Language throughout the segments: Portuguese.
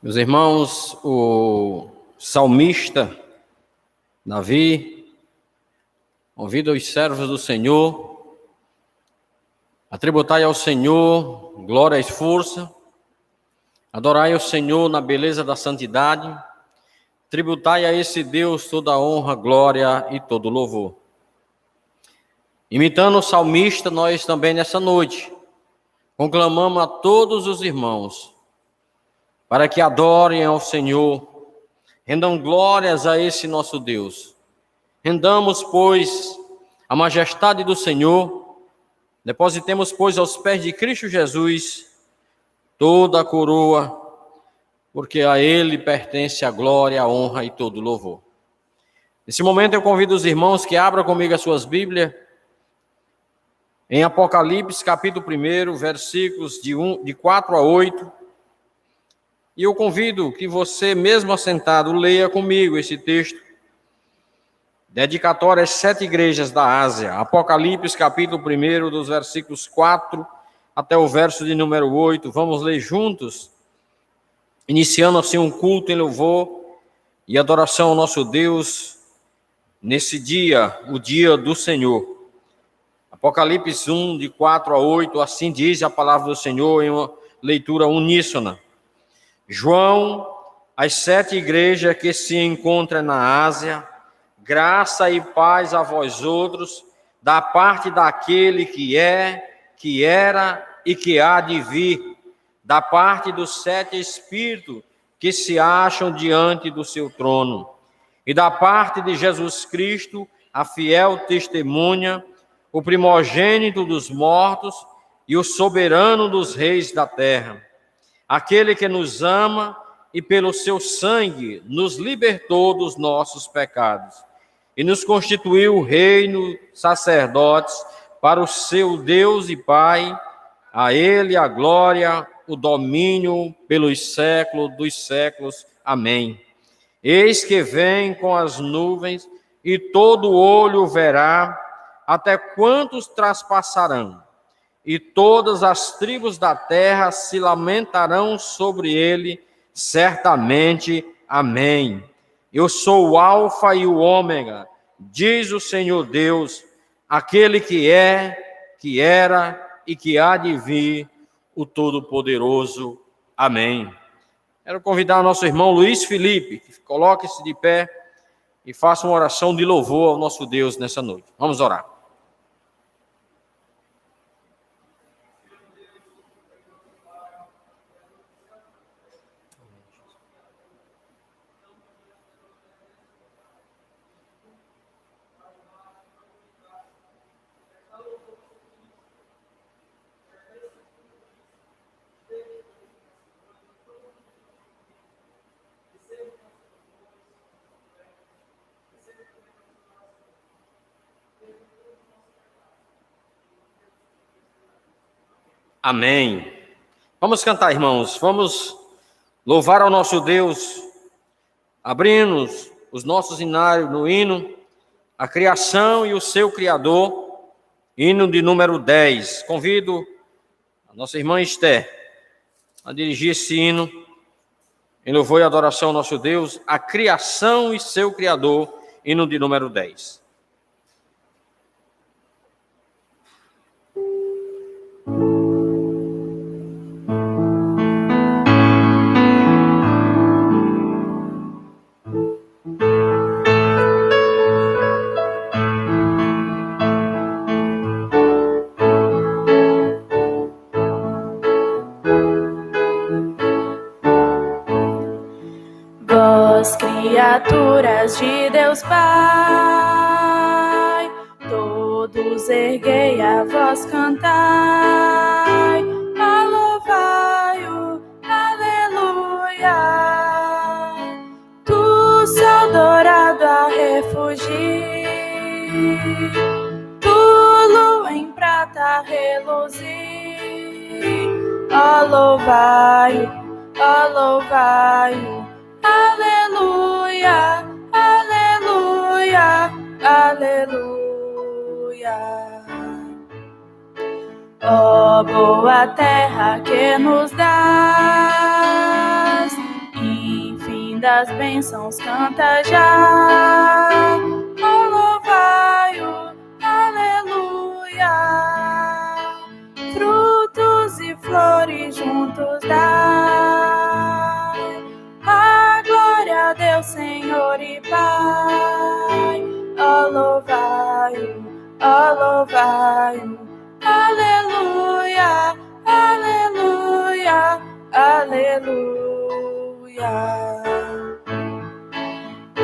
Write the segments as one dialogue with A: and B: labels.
A: Meus irmãos, o salmista Davi convida os servos do Senhor a tributai ao Senhor glória e força, adorai ao Senhor na beleza da santidade, tributai a esse Deus toda a honra, glória e todo louvor. Imitando o salmista, nós também nessa noite conclamamos a todos os irmãos para que adorem ao Senhor, rendam glórias a esse nosso Deus. Rendamos, pois, a majestade do Senhor, depositemos, pois, aos pés de Cristo Jesus toda a coroa, porque a Ele pertence a glória, a honra e todo louvor. Nesse momento eu convido os irmãos que abram comigo as suas Bíblias em Apocalipse, capítulo 1, versículos de 4 a 8. E eu convido que você, mesmo assentado, leia comigo esse texto, dedicatório às 7 igrejas da Ásia. Apocalipse, capítulo 1, dos versículos 4 até o verso de número 8. Vamos ler juntos, iniciando assim um culto em louvor e adoração ao nosso Deus, nesse dia, o dia do Senhor. Apocalipse 1, de 4 a 8, assim diz a palavra do Senhor em uma leitura uníssona. João, as 7 igrejas que se encontram na Ásia, graça e paz a vós outros, da parte daquele que é, que era e que há de vir, da parte dos 7 Espíritos que se acham diante do seu trono, e da parte de Jesus Cristo, a fiel testemunha, o primogênito dos mortos e o soberano dos reis da terra. Aquele que nos ama e pelo seu sangue nos libertou dos nossos pecados e nos constituiu reino, sacerdotes para o seu Deus e Pai. A Ele a glória, o domínio pelos séculos dos séculos. Amém. Eis que vem com as nuvens e todo olho verá, até quantos traspassarão. E todas as tribos da terra se lamentarão sobre ele, certamente. Amém. Eu sou o Alfa e o Ômega, diz o Senhor Deus, aquele que é, que era e que há de vir, o Todo-Poderoso. Amém. Quero convidar o nosso irmão Luiz Felipe, que coloque-se de pé e faça uma oração de louvor ao nosso Deus nessa noite. Vamos orar. Amém. Vamos cantar, irmãos. Vamos louvar ao nosso Deus, abrindo os nossos hinários no hino, a criação e o seu Criador, hino de número 10. Convido a nossa irmã Esther a dirigir esse hino em louvor e adoração ao nosso Deus, a criação e seu Criador, hino de número 10.
B: Criaturas de Deus Pai, todos erguei a voz, cantai, a louvai-o, aleluia. Tu, sol dourado a refugir, tu, lua em prata a reluzir, ó louvai-o, ó louvai-o. Aleluia, aleluia, aleluia. Ó boa terra que nos dás, das bênçãos canta já. Oh, louvai-o, aleluia. Frutos e flores juntos dai. A glória a Deus, Senhor e Pai. Oh, louvai-o, aleluia, aleluia, aleluia.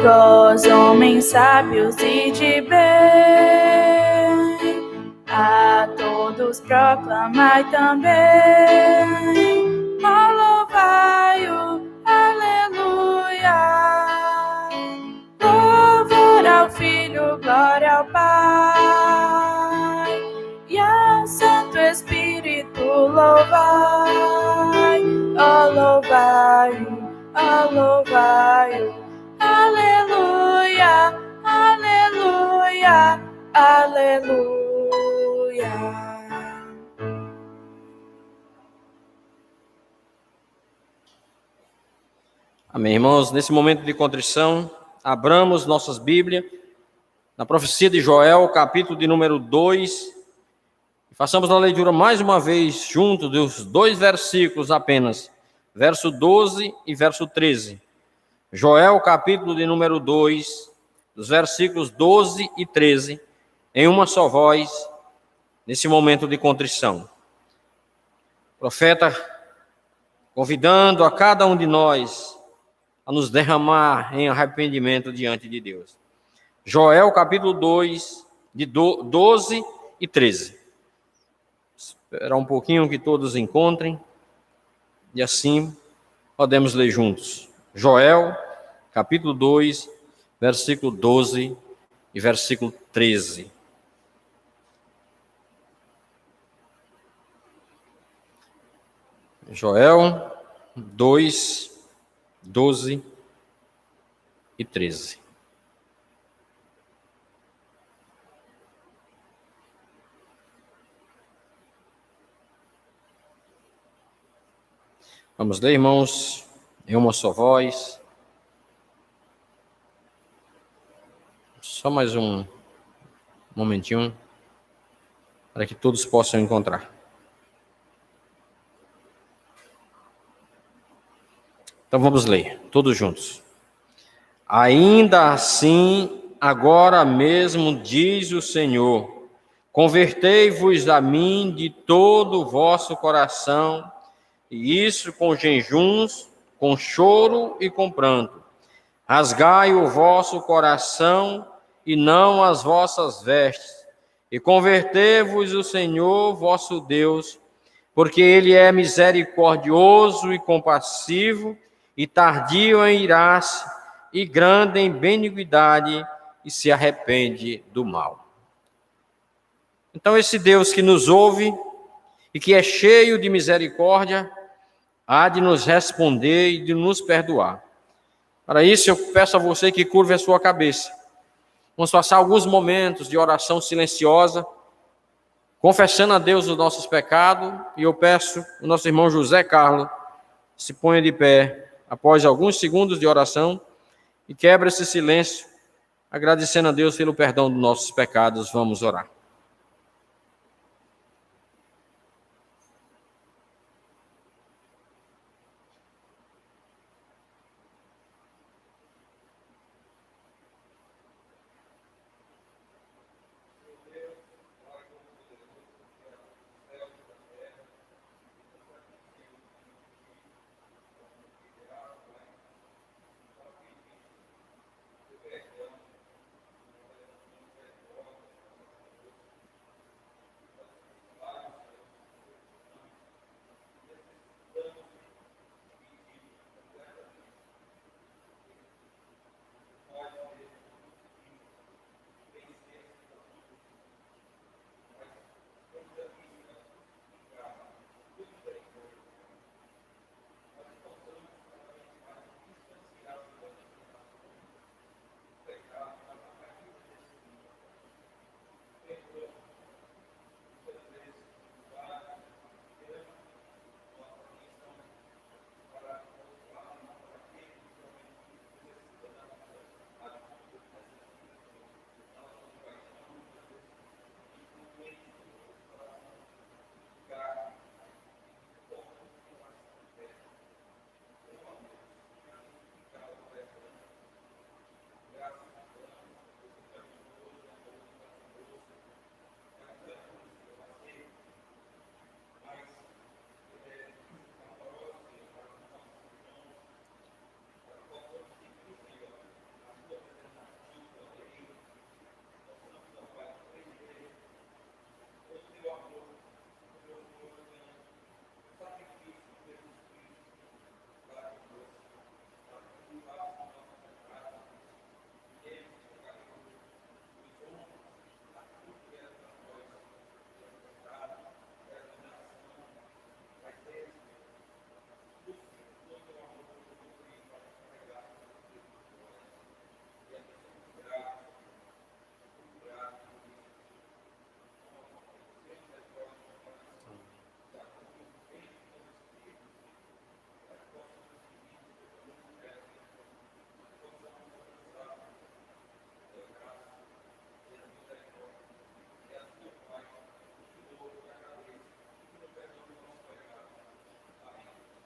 B: Vós, homens sábios e de bem, a todos proclamai também. Oh, louvai-o, aleluia. Louvor ao Filho, glória ao Pai, e ao Santo Espírito louvai. Oh, louvai-o, aleluia, aleluia, aleluia.
A: Amém, irmãos. Nesse momento de contrição, abramos nossas Bíblias na profecia de Joel, capítulo de número 2, e façamos a leitura mais uma vez junto dos 2 versículos apenas, verso 12 e verso 13. Joel, capítulo de número 2, dos versículos 12 e 13, em uma só voz, nesse momento de contrição. O profeta convidando a cada um de nós a nos derramar em arrependimento diante de Deus. Joel, capítulo 2, de 12 e 13. Esperar um pouquinho que todos encontrem, e assim podemos ler juntos. Joel, capítulo 2, versículo 12 e versículo 13. Joel 2, 12 e 13. Vamos ler, irmãos, em uma só voz. Só mais um momentinho, para que todos possam encontrar. Então vamos ler, todos juntos. Ainda assim, agora mesmo diz o Senhor, convertei-vos a mim de todo o vosso coração, e isso com jejuns, com choro e com pranto. Rasgai o vosso coração e não as vossas vestes, e convertei-vos o Senhor vosso Deus, porque Ele é misericordioso e compassivo, e tardio em irar-se, e grande em benignidade, e se arrepende do mal. Então esse Deus que nos ouve e que é cheio de misericórdia, há de nos responder e de nos perdoar. Para isso eu peço a você que curve a sua cabeça. Vamos passar alguns momentos de oração silenciosa, confessando a Deus os nossos pecados, e eu peço o nosso irmão José Carlos se ponha de pé após alguns segundos de oração e quebra esse silêncio, agradecendo a Deus pelo perdão dos nossos pecados. Vamos orar.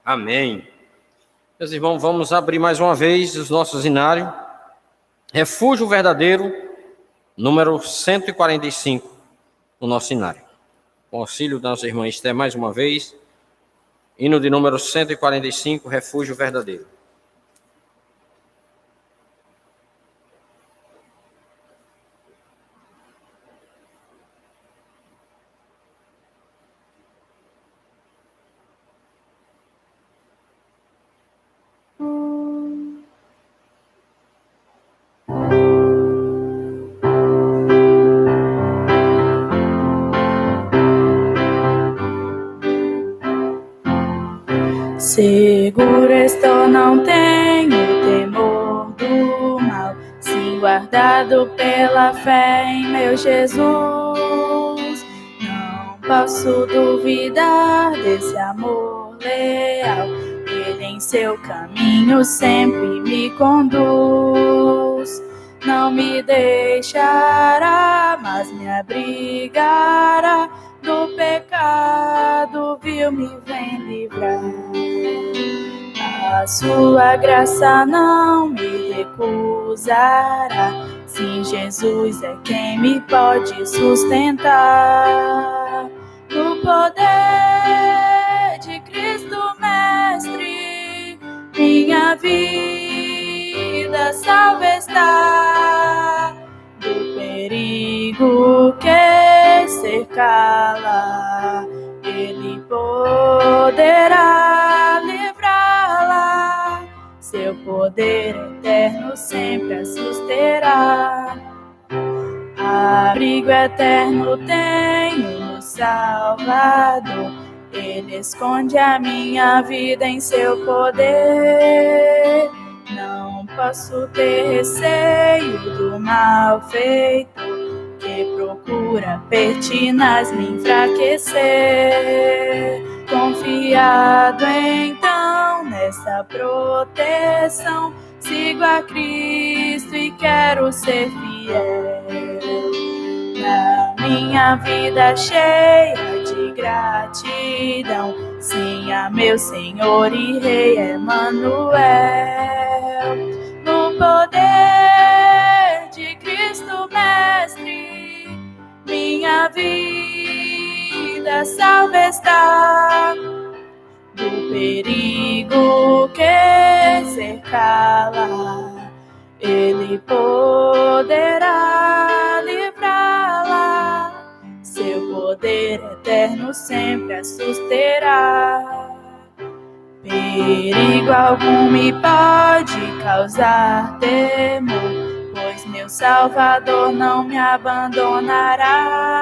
A: Amém. Meus irmãos, vamos abrir mais uma vez os nossos hinários. Refúgio Verdadeiro, número 145, no nosso hinário. Com o auxílio da nossa irmã Esther, mais uma vez, hino de número 145, Refúgio Verdadeiro.
B: Seguro estou, não tenho temor do mal, sim guardado pela fé em meu Jesus. Não posso duvidar desse amor leal, Ele em seu caminho sempre me conduz. Não me deixará, mas me abrigará do pecado, vil me vem livrar. A sua graça não me recusará, sim, Jesus é quem me pode sustentar. No poder de Cristo Mestre, minha vida salva está. Do perigo que cercá-la, Ele poderá livrá-la. Seu poder eterno sempre a susterá. Abrigo eterno tenho no Salvador, Ele esconde a minha vida em seu poder. Não posso ter receio do mal feito, que procura pertinaz me enfraquecer. Confiado então nessa proteção, sigo a Cristo e quero ser fiel. Na minha vida cheia de gratidão, sim, a meu Senhor e Rei Emanuel. No poder de Cristo Mestre, minha vida salva está. Do perigo que cercá-la, Ele poderá livrá-la. Seu poder eterno sempre a susterá. Perigo algum me pode causar temor, pois meu Salvador não me abandonará.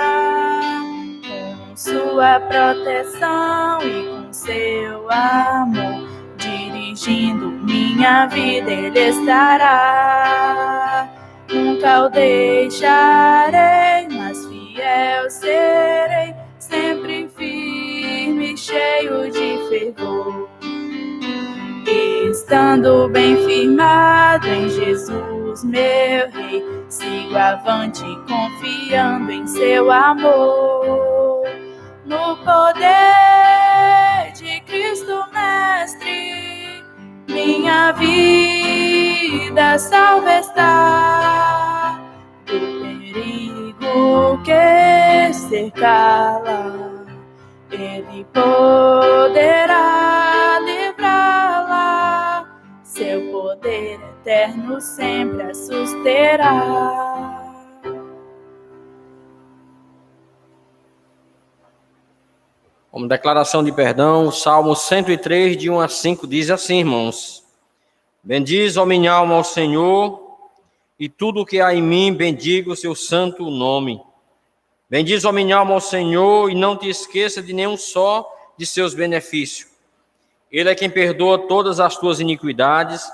B: Com sua proteção e com seu amor, dirigindo minha vida Ele estará. Nunca o deixarei, mas fiel serei, sempre firme, cheio de fervor. Estando bem firmado em Jesus, meu Rei, sigo avante confiando em seu amor. No poder de Cristo Mestre, minha vida salva está. Do perigo que cercá-la, Ele poderá livrá-la. Seu poder eterno sempre a susterá.
A: Como declaração de perdão, o Salmo 103, de 1 a 5, diz assim, irmãos: Bendiz, ó minha alma, ao Senhor, e tudo o que há em mim, bendiga o seu santo nome. Bendiz, ó minha alma, ao Senhor, e não te esqueça de nenhum só de seus benefícios. Ele é quem perdoa todas as tuas iniquidades,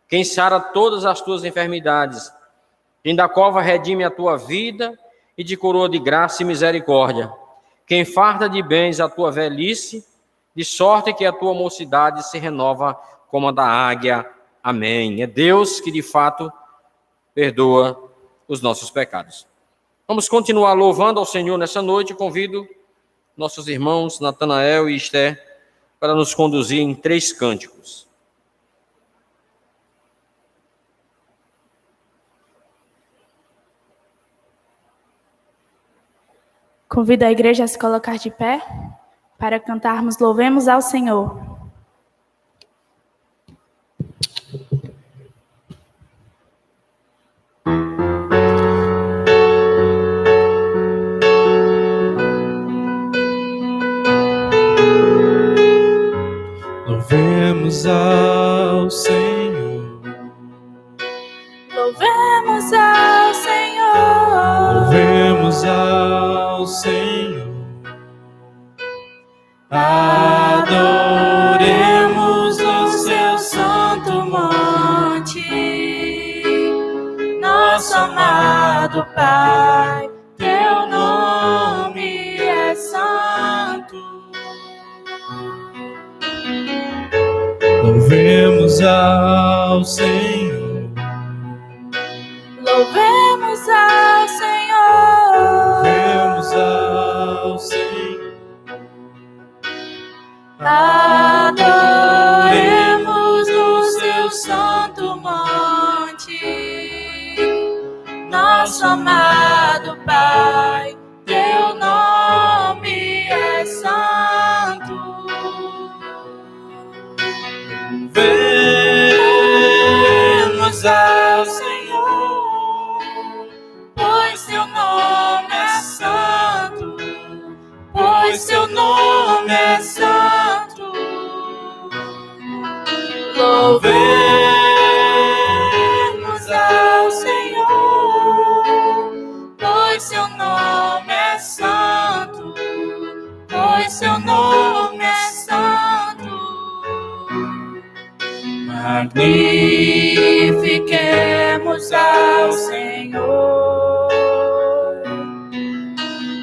A: quem sara todas as tuas enfermidades, quem da cova redime a tua vida e de coroa de graça e misericórdia, quem farta de bens a tua velhice, de sorte que a tua mocidade se renova como a da águia. Amém. É Deus que de fato perdoa os nossos pecados. Vamos continuar louvando ao Senhor nessa noite. Convido nossos irmãos Natanael e Esther para nos conduzir em 3 cânticos.
B: Convido a igreja a se colocar de pé para cantarmos Louvemos ao Senhor.
C: Louvemos ao Senhor.
B: Louvemos ao Senhor.
C: Louvemos ao Senhor. Adoremos o seu santo monte.
B: Nosso amado Pai, teu nome é santo.
C: Louvemos ao Senhor.
B: Louvemos ao Senhor.
C: Louvemos ao Senhor.
B: Adoremos no seu santo monte. Nosso amado Pai, teu nome é santo.
C: Louvemos ao Senhor,
B: Pois teu nome é santo,
C: pois seu nome é santo.
B: louvemos ao Senhor, pois seu nome é santo, pois seu nome é santo. Magnifiquemos ao Senhor,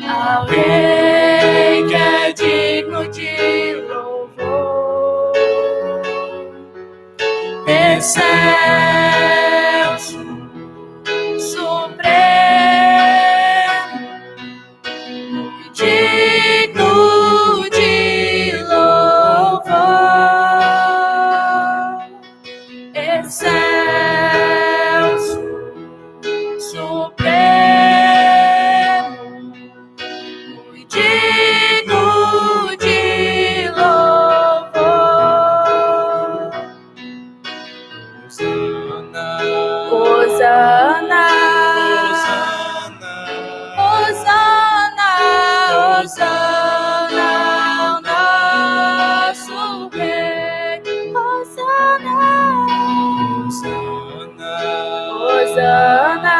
B: ao Rei que é digno de louvor. Excelso, supremo, digno de louvor. Excelso, supremo, digno de louvor. Hosana, Hosana, Hosana ao nosso Rei. Hosana, Hosana,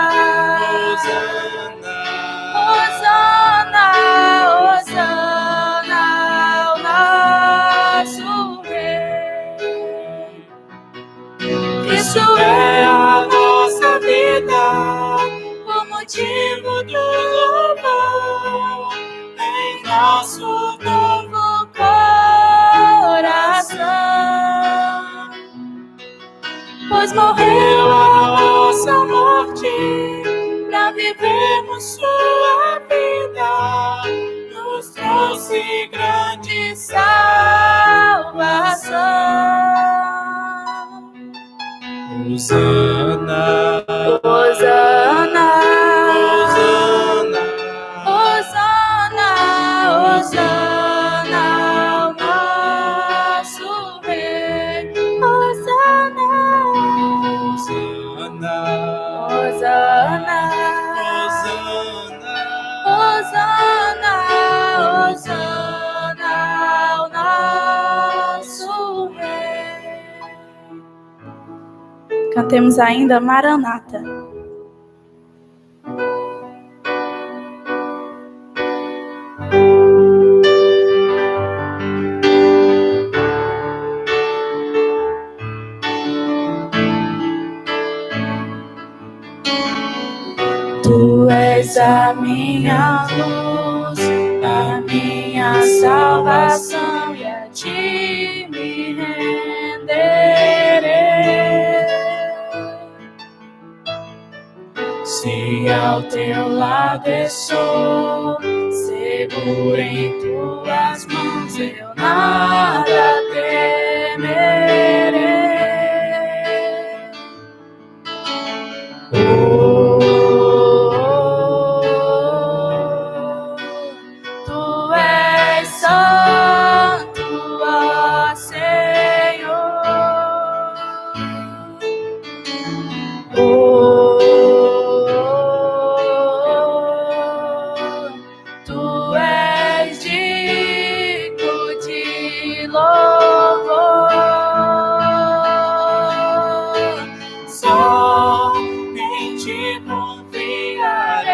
B: Hosana, Hosana ao nosso Rei. Isso é a nossa vida, o motivo do louvor em nosso novo coração. Pois morreu a nossa morte pra vivermos sua vida, nos trouxe grande salvação.
C: Hosana,
B: Hosana,
C: Hosana,
B: Hosana, Hosana ao nosso Rei. Hosana,
C: Hosana,
B: Hosana, Hosana, Hosana ao nosso Rei. Cantemos ainda Maranata. Tu és a minha luz, a minha salvação, e a ti me renderei. Se ao teu lado estou, seguro em tuas mãos, eu nada louvor.
C: Só em ti confiarei,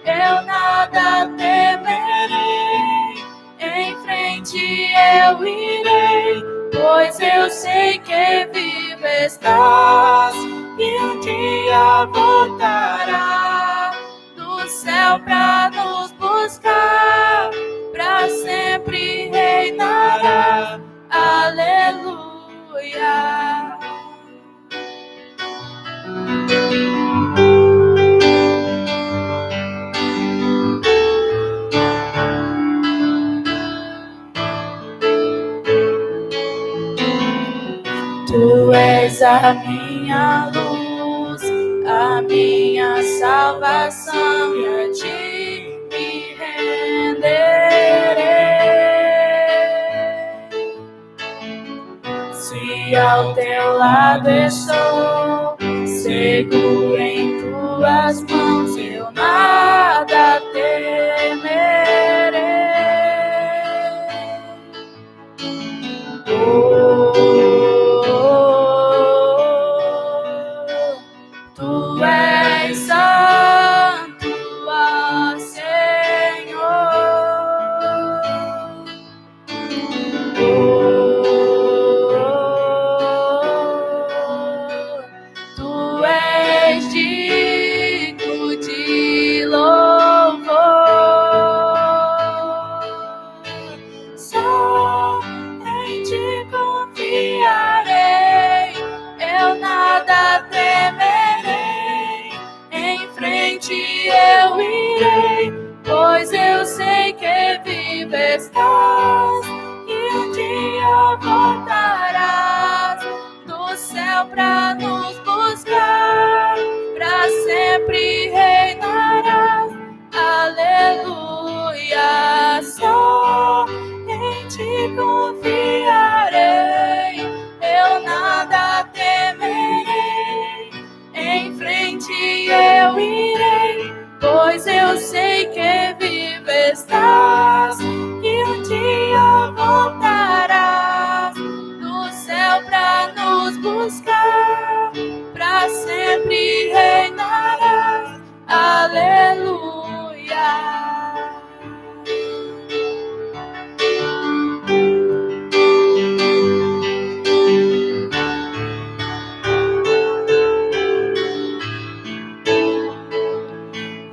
B: Eu nada temerei, em frente eu irei, pois eu sei que vivo estás
C: e um dia
B: voltará do céu pra nos buscar, pra sempre reinará. Aleluia. Tu és a minha luz, a minha salvação, e a ti me renderei. Se ao teu lado estou, seguro em tuas mãos, eu nada temerei. Tu és santo, ó Senhor. Tu és digno de louvor. Só em ti confiarei, eu nada temerei, em frente eu irei, pois eu sei que vivo estás e um dia voltarás do céu pra nos buscar, pra sempre reinarás. Aleluia. Só em ti confiarei, eu nada temerei, em frente eu irei, pois eu sei que vivo estás e um dia voltarás do céu pra nos buscar, pra sempre reinarás. Aleluia.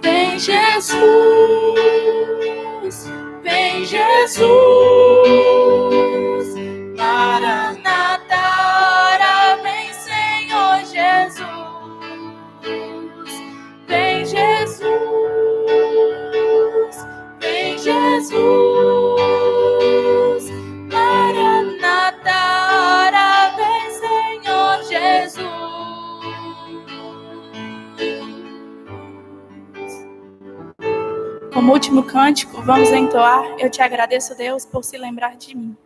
B: Vem Jesus, vem Jesus, Maranata, ora vem Senhor Jesus. Vem Jesus, vem Jesus, Maranata, ora vem Senhor Jesus. Como último cântico, vamos entoar Eu Te Agradeço, Deus, por se lembrar de mim.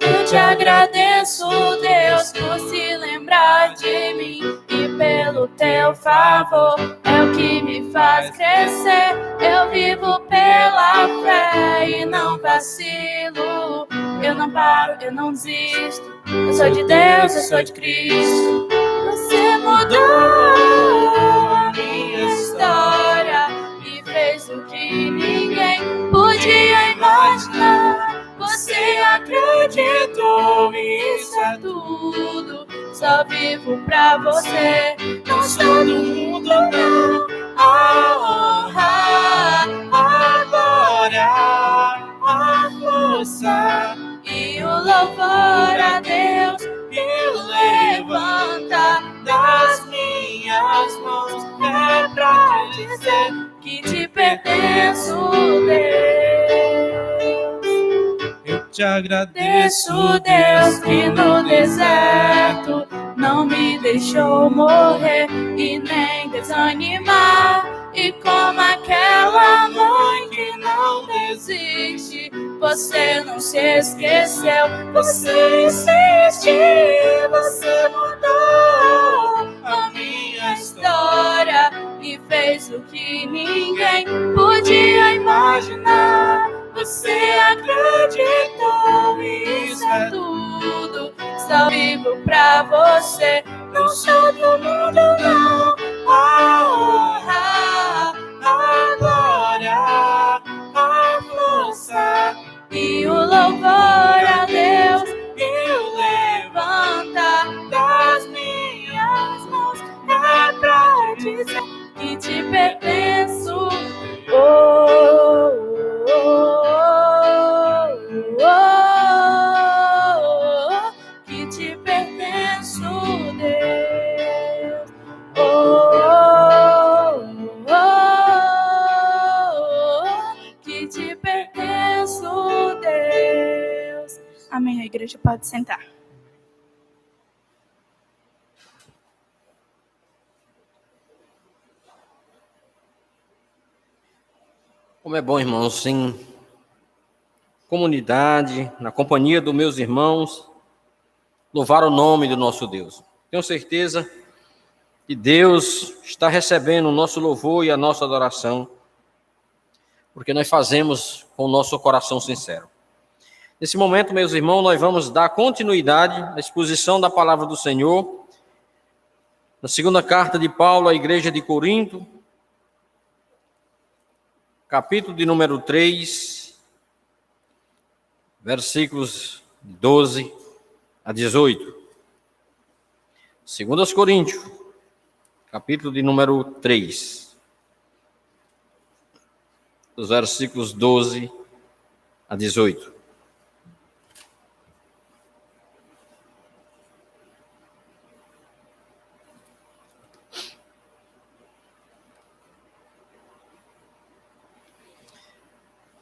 B: Eu te agradeço, Deus, por se lembrar de mim e pelo teu favor é o que me faz crescer. Eu vivo pela fé e não vacilo. Eu não paro, eu não desisto. Eu sou de Deus, eu sou de Cristo. Você mudou a minha história e fez o que ninguém podia imaginar. Você acreditou e isso é tudo. Só vivo pra você. Não sou do mundo, não. A honra, a glória, a força e o louvor a Deus me levanta das minhas mãos. É pra dizer que te pertenço, Deus.
C: Eu te agradeço,
B: Deus, que no deserto não não me deixou morrer e nem desanimar. E como aquela mãe que não desiste, você não se esqueceu, você insiste, você mudou a minha história e fez o que ninguém podia imaginar. Você acreditou e isso é tudo. Só vivo pra você, não sou do mundo não. A glória, a força e o louvor a Deus e o levantar das minhas mãos é pra dizer que te pertenço. Que te pertenço, Deus. Que te pertenço, Deus. Amém. A igreja pode sentar.
A: Como é bom, irmãos, em comunidade, na companhia dos meus irmãos, louvar o nome do nosso Deus. Tenho certeza que Deus está recebendo o nosso louvor e a nossa adoração, porque nós fazemos com o nosso coração sincero. Nesse momento, meus irmãos, nós vamos dar continuidade à exposição da palavra do Senhor, na segunda carta de Paulo à igreja de Corinto, capítulo de número 3, versículos 12 a 18. 2 Coríntios, capítulo de número 3, dos versículos 12 a 18.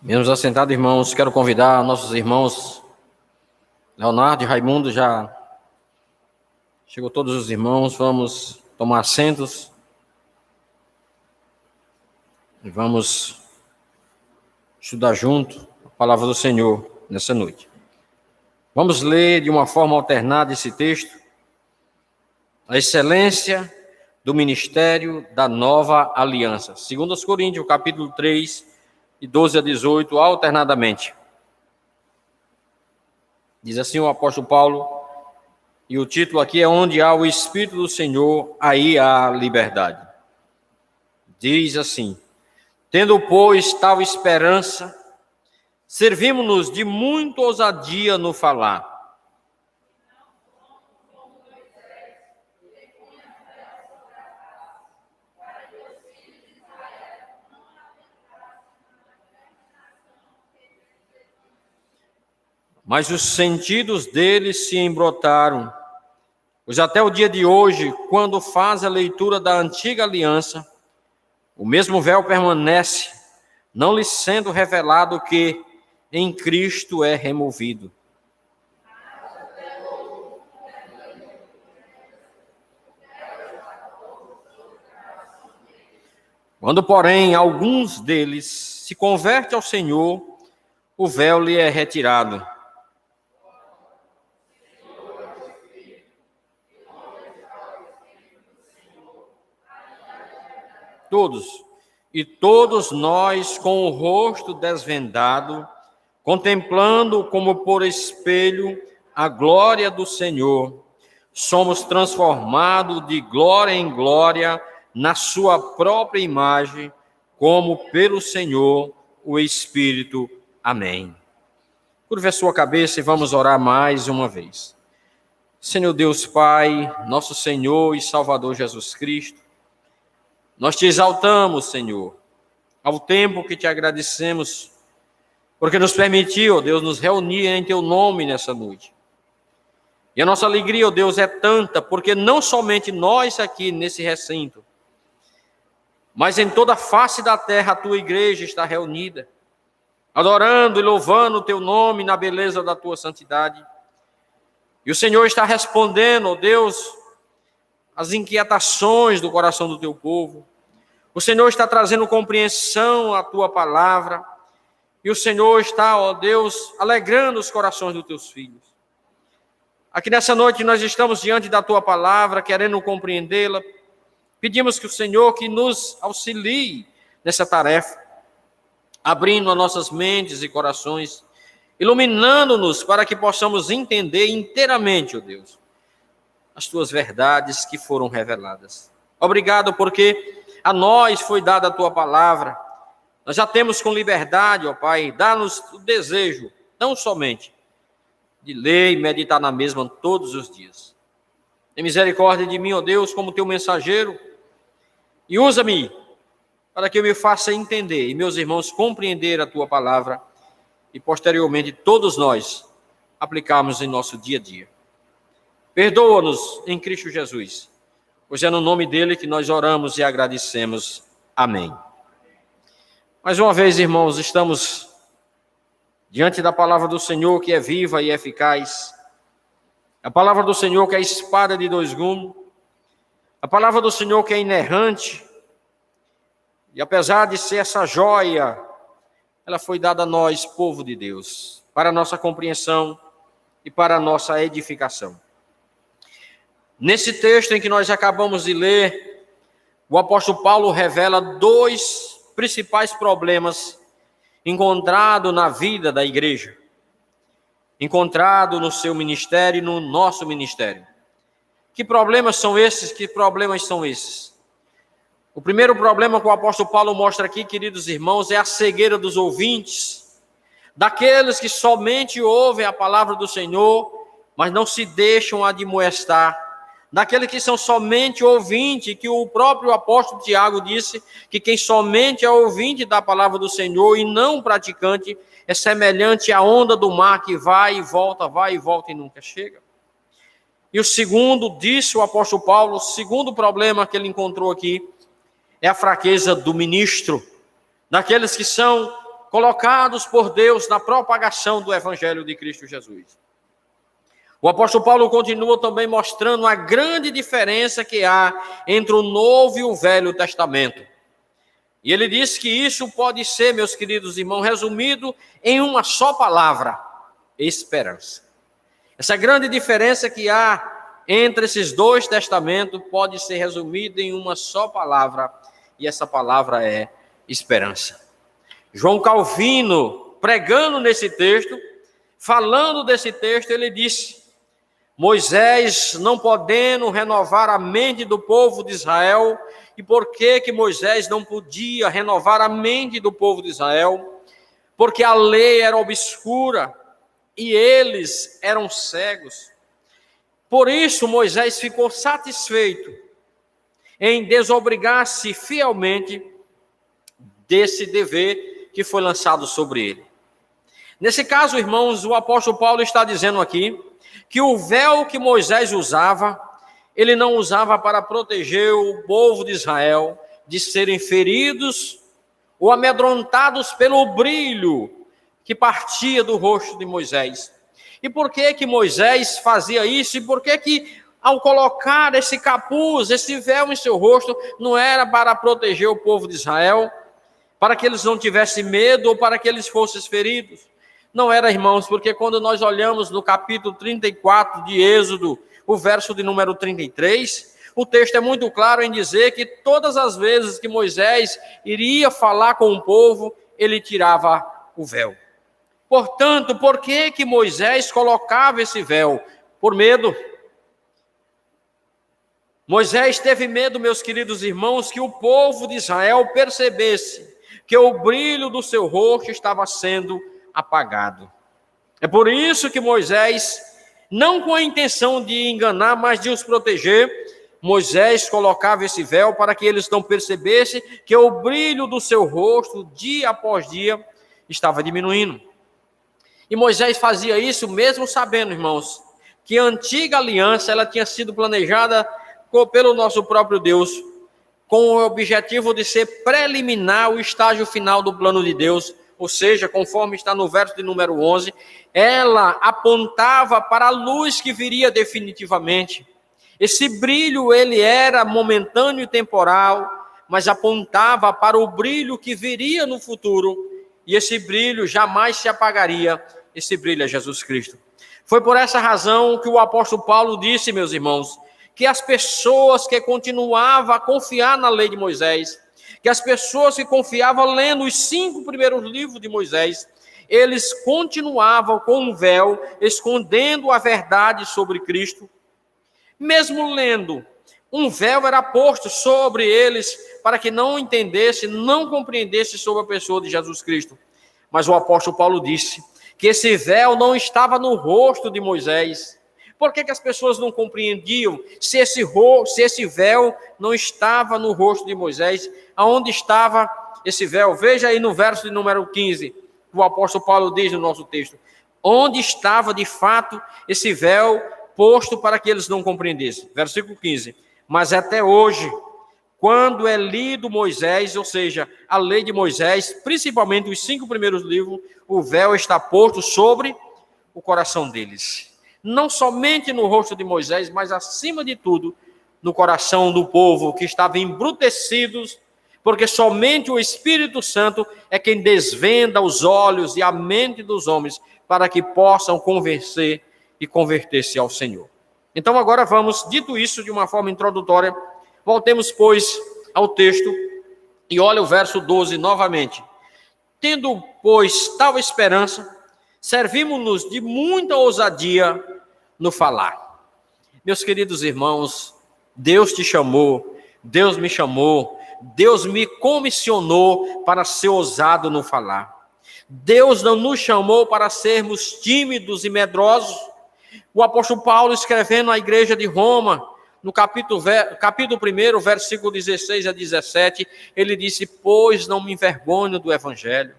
A: Menos assentados, irmãos, quero convidar nossos irmãos Leonardo e Raimundo, já chegou todos os irmãos, vamos tomar assentos e vamos estudar junto a palavra do Senhor nessa noite. Vamos ler de uma forma alternada esse texto, a excelência do ministério da nova aliança. 2 Coríntios, capítulo 3, de 12 a 18, alternadamente. Diz assim o apóstolo Paulo, e o título aqui é Onde há o Espírito do Senhor, aí há liberdade. Diz assim: tendo, pois, tal esperança, servimos-nos de muita ousadia no falar. Mas os sentidos deles se embrotaram, pois até o dia de hoje, quando faz a leitura da antiga aliança, o mesmo véu permanece, não lhe sendo revelado que em Cristo é removido. Quando, porém, alguns deles se convertem ao Senhor, o véu lhe é retirado. Todos nós, com o rosto desvendado, contemplando como por espelho a glória do Senhor, somos transformados de glória em glória na sua própria imagem, como pelo Senhor, o Espírito. Amém. Curve a sua cabeça e vamos orar mais uma vez. Senhor Deus Pai, nosso Senhor e Salvador Jesus Cristo, nós te exaltamos, Senhor, ao tempo que te agradecemos, porque nos permitiu, ó Deus, nos reunir em teu nome nessa noite. E a nossa alegria, ó Deus, é tanta, porque não somente nós aqui nesse recinto, mas em toda a face da terra a tua igreja está reunida, adorando e louvando o teu nome na beleza da tua santidade. E o Senhor está respondendo, ó Deus, as inquietações do coração do teu povo. O Senhor está trazendo compreensão à tua palavra. E o Senhor está, ó Deus, alegrando os corações dos teus filhos. Aqui nessa noite nós estamos diante da tua palavra, querendo compreendê-la. Pedimos que o Senhor que nos auxilie nessa tarefa, abrindo as nossas mentes e corações, iluminando-nos para que possamos entender inteiramente, ó Deus, as tuas verdades que foram reveladas. Obrigado porque a nós foi dada a tua palavra. Nós já temos com liberdade, ó Pai, dá-nos o desejo, não somente de ler e meditar na mesma todos os dias. Tem misericórdia de mim, ó Deus, como teu mensageiro, e usa-me para que eu me faça entender e meus irmãos compreender a tua palavra e posteriormente todos nós aplicarmos em nosso dia a dia. Perdoa-nos em Cristo Jesus, pois é no nome dele que nós oramos e agradecemos. Amém. Mais uma vez, irmãos, estamos diante da palavra do Senhor que é viva e eficaz, a palavra do Senhor que é a espada de dois gumes, a palavra do Senhor que é inerrante, e apesar de ser essa joia, ela foi dada a nós, povo de Deus, para a nossa compreensão e para a nossa edificação. Nesse texto em que nós acabamos de ler, o apóstolo Paulo revela dois principais problemas encontrado na vida da igreja, encontrado no seu ministério e no nosso ministério. Que problemas são esses? Que problemas são esses? O primeiro problema que o apóstolo Paulo mostra aqui, queridos irmãos, é a cegueira dos ouvintes, daqueles que somente ouvem a palavra do Senhor, mas não se deixam admoestar, daqueles que são somente ouvintes, que o próprio apóstolo Tiago disse que quem somente é ouvinte da palavra do Senhor e não praticante é semelhante à onda do mar que vai e volta e nunca chega. E o segundo, disse o apóstolo Paulo, o segundo problema que ele encontrou aqui é a fraqueza do ministro, daqueles que são colocados por Deus na propagação do evangelho de Cristo Jesus. O apóstolo Paulo continua também mostrando a grande diferença que há entre o Novo e o Velho Testamento. E ele diz que isso pode ser, meus queridos irmãos, resumido em uma só palavra: esperança. Essa grande diferença que há entre esses dois testamentos pode ser resumida em uma só palavra, e essa palavra é esperança. João Calvino, pregando nesse texto, falando desse texto, ele disse: Moisés não podendo renovar a mente do povo de Israel. E por que Moisés não podia renovar a mente do povo de Israel? Porque a lei era obscura e eles eram cegos. Por isso Moisés ficou satisfeito em desobrigar-se fielmente desse dever que foi lançado sobre ele. Nesse caso, irmãos, o apóstolo Paulo está dizendo aqui que o véu que Moisés usava, ele não usava para proteger o povo de Israel de serem feridos ou amedrontados pelo brilho que partia do rosto de Moisés. E por que Moisés fazia isso? E por que ao colocar esse capuz, esse véu em seu rosto, não era para proteger o povo de Israel, para que eles não tivessem medo ou para que eles fossem feridos? Não era, irmãos, porque quando nós olhamos no capítulo 34 de Êxodo, o verso de número 33, o texto é muito claro em dizer que todas as vezes que Moisés iria falar com o povo, ele tirava o véu. Portanto, por que Moisés colocava esse véu? Por medo. Moisés teve medo, meus queridos irmãos, que o povo de Israel percebesse que o brilho do seu rosto estava sendo apagado. É por isso que Moisés, não com a intenção de enganar, mas de os proteger, Moisés colocava esse véu para que eles não percebessem que o brilho do seu rosto, dia após dia, estava diminuindo. E Moisés fazia isso mesmo sabendo, irmãos, que a antiga aliança ela tinha sido planejada pelo nosso próprio Deus, com o objetivo de ser preliminar ao estágio final do plano de Deus. Ou seja, conforme está no verso de número 11, ela apontava para a luz que viria definitivamente. Esse brilho, ele era momentâneo e temporal, mas apontava para o brilho que viria no futuro, e esse brilho jamais se apagaria. Esse brilho é Jesus Cristo. Foi por essa razão que o apóstolo Paulo disse, meus irmãos, que as pessoas que continuavam a confiar na lei de Moisés, que as pessoas que confiavam lendo os 5 primeiros livros de Moisés, eles continuavam com um véu, escondendo a verdade sobre Cristo. Mesmo lendo, um véu era posto sobre eles para que não entendesse, não compreendesse sobre a pessoa de Jesus Cristo. Mas o apóstolo Paulo disse que esse véu não estava no rosto de Moisés. Por que as pessoas não compreendiam se esse véu não estava no rosto de Moisés? Aonde estava esse véu? Veja aí no verso de número 15, o apóstolo Paulo diz no nosso texto. Onde estava de fato esse véu posto para que eles não compreendessem? Versículo 15. Mas até hoje, quando é lido Moisés, ou seja, a lei de Moisés, principalmente os 5 primeiros livros, o véu está posto sobre o coração deles. Não somente no rosto de Moisés, mas acima de tudo, no coração do povo que estava embrutecidos, porque somente o Espírito Santo é quem desvenda os olhos e a mente dos homens para que possam convencer e converter-se ao Senhor. Então agora vamos, dito isso de uma forma introdutória, voltemos, pois, ao texto e olha o verso 12 novamente. Tendo, pois, tal esperança, servimos-nos de muita ousadia no falar. Meus queridos irmãos, Deus te chamou, Deus me chamou, Deus me comissionou para ser ousado no falar. Deus não nos chamou para sermos tímidos e medrosos. O apóstolo Paulo, escrevendo à igreja de Roma, no capítulo 1, versículo 16 a 17, ele disse, pois não me envergonho do evangelho.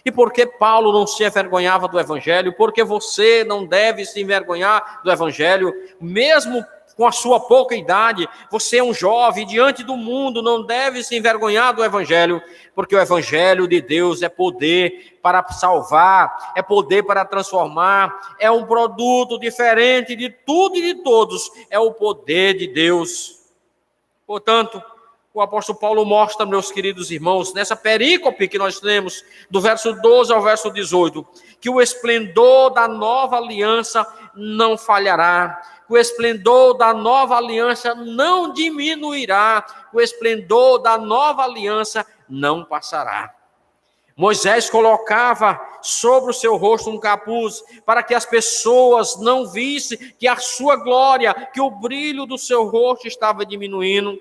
A: E por que Paulo não se envergonhava do evangelho? Porque você não deve se envergonhar do evangelho, mesmo com a sua pouca idade. Você é um jovem, diante do mundo, não deve se envergonhar do evangelho, porque o evangelho de Deus é poder para salvar, é poder para transformar, é um produto diferente de tudo e de todos, é o poder de Deus. Portanto, o apóstolo Paulo mostra, meus queridos irmãos, nessa perícope que nós temos, do verso 12 ao verso 18, que o esplendor da nova aliança não falhará, o esplendor da nova aliança não diminuirá, o esplendor da nova aliança não passará. Moisés colocava sobre o seu rosto um capuz para que as pessoas não vissem que a sua glória, que o brilho do seu rosto estava diminuindo.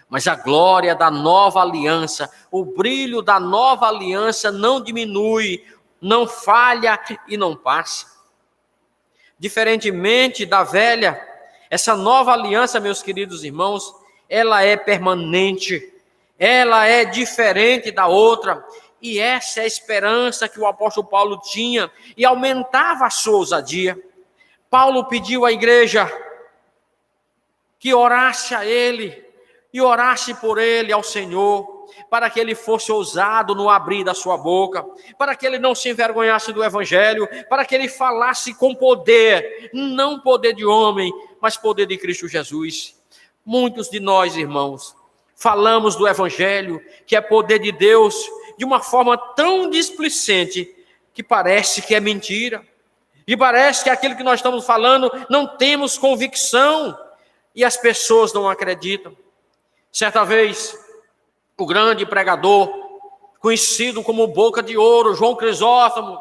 A: Mas a glória da nova aliança, o brilho da nova aliança não diminui, não falha e não passa. Diferentemente da velha, essa nova aliança, meus queridos irmãos, ela é permanente, ela é diferente da outra, e essa é a esperança que o apóstolo Paulo tinha, e aumentava a sua ousadia. Paulo pediu à igreja que orasse a ele, e orasse por ele ao Senhor, para que ele fosse ousado no abrir da sua boca, para que ele não se envergonhasse do evangelho, para que ele falasse com poder, não poder de homem, mas poder de Cristo Jesus. Muitos de nós, irmãos, falamos do evangelho, que é poder de Deus, de uma forma tão displicente, que parece que é mentira, e parece que aquilo que nós estamos falando, não temos convicção, e as pessoas não acreditam. Certa vez, o grande pregador, conhecido como Boca de Ouro, João Crisóstomo,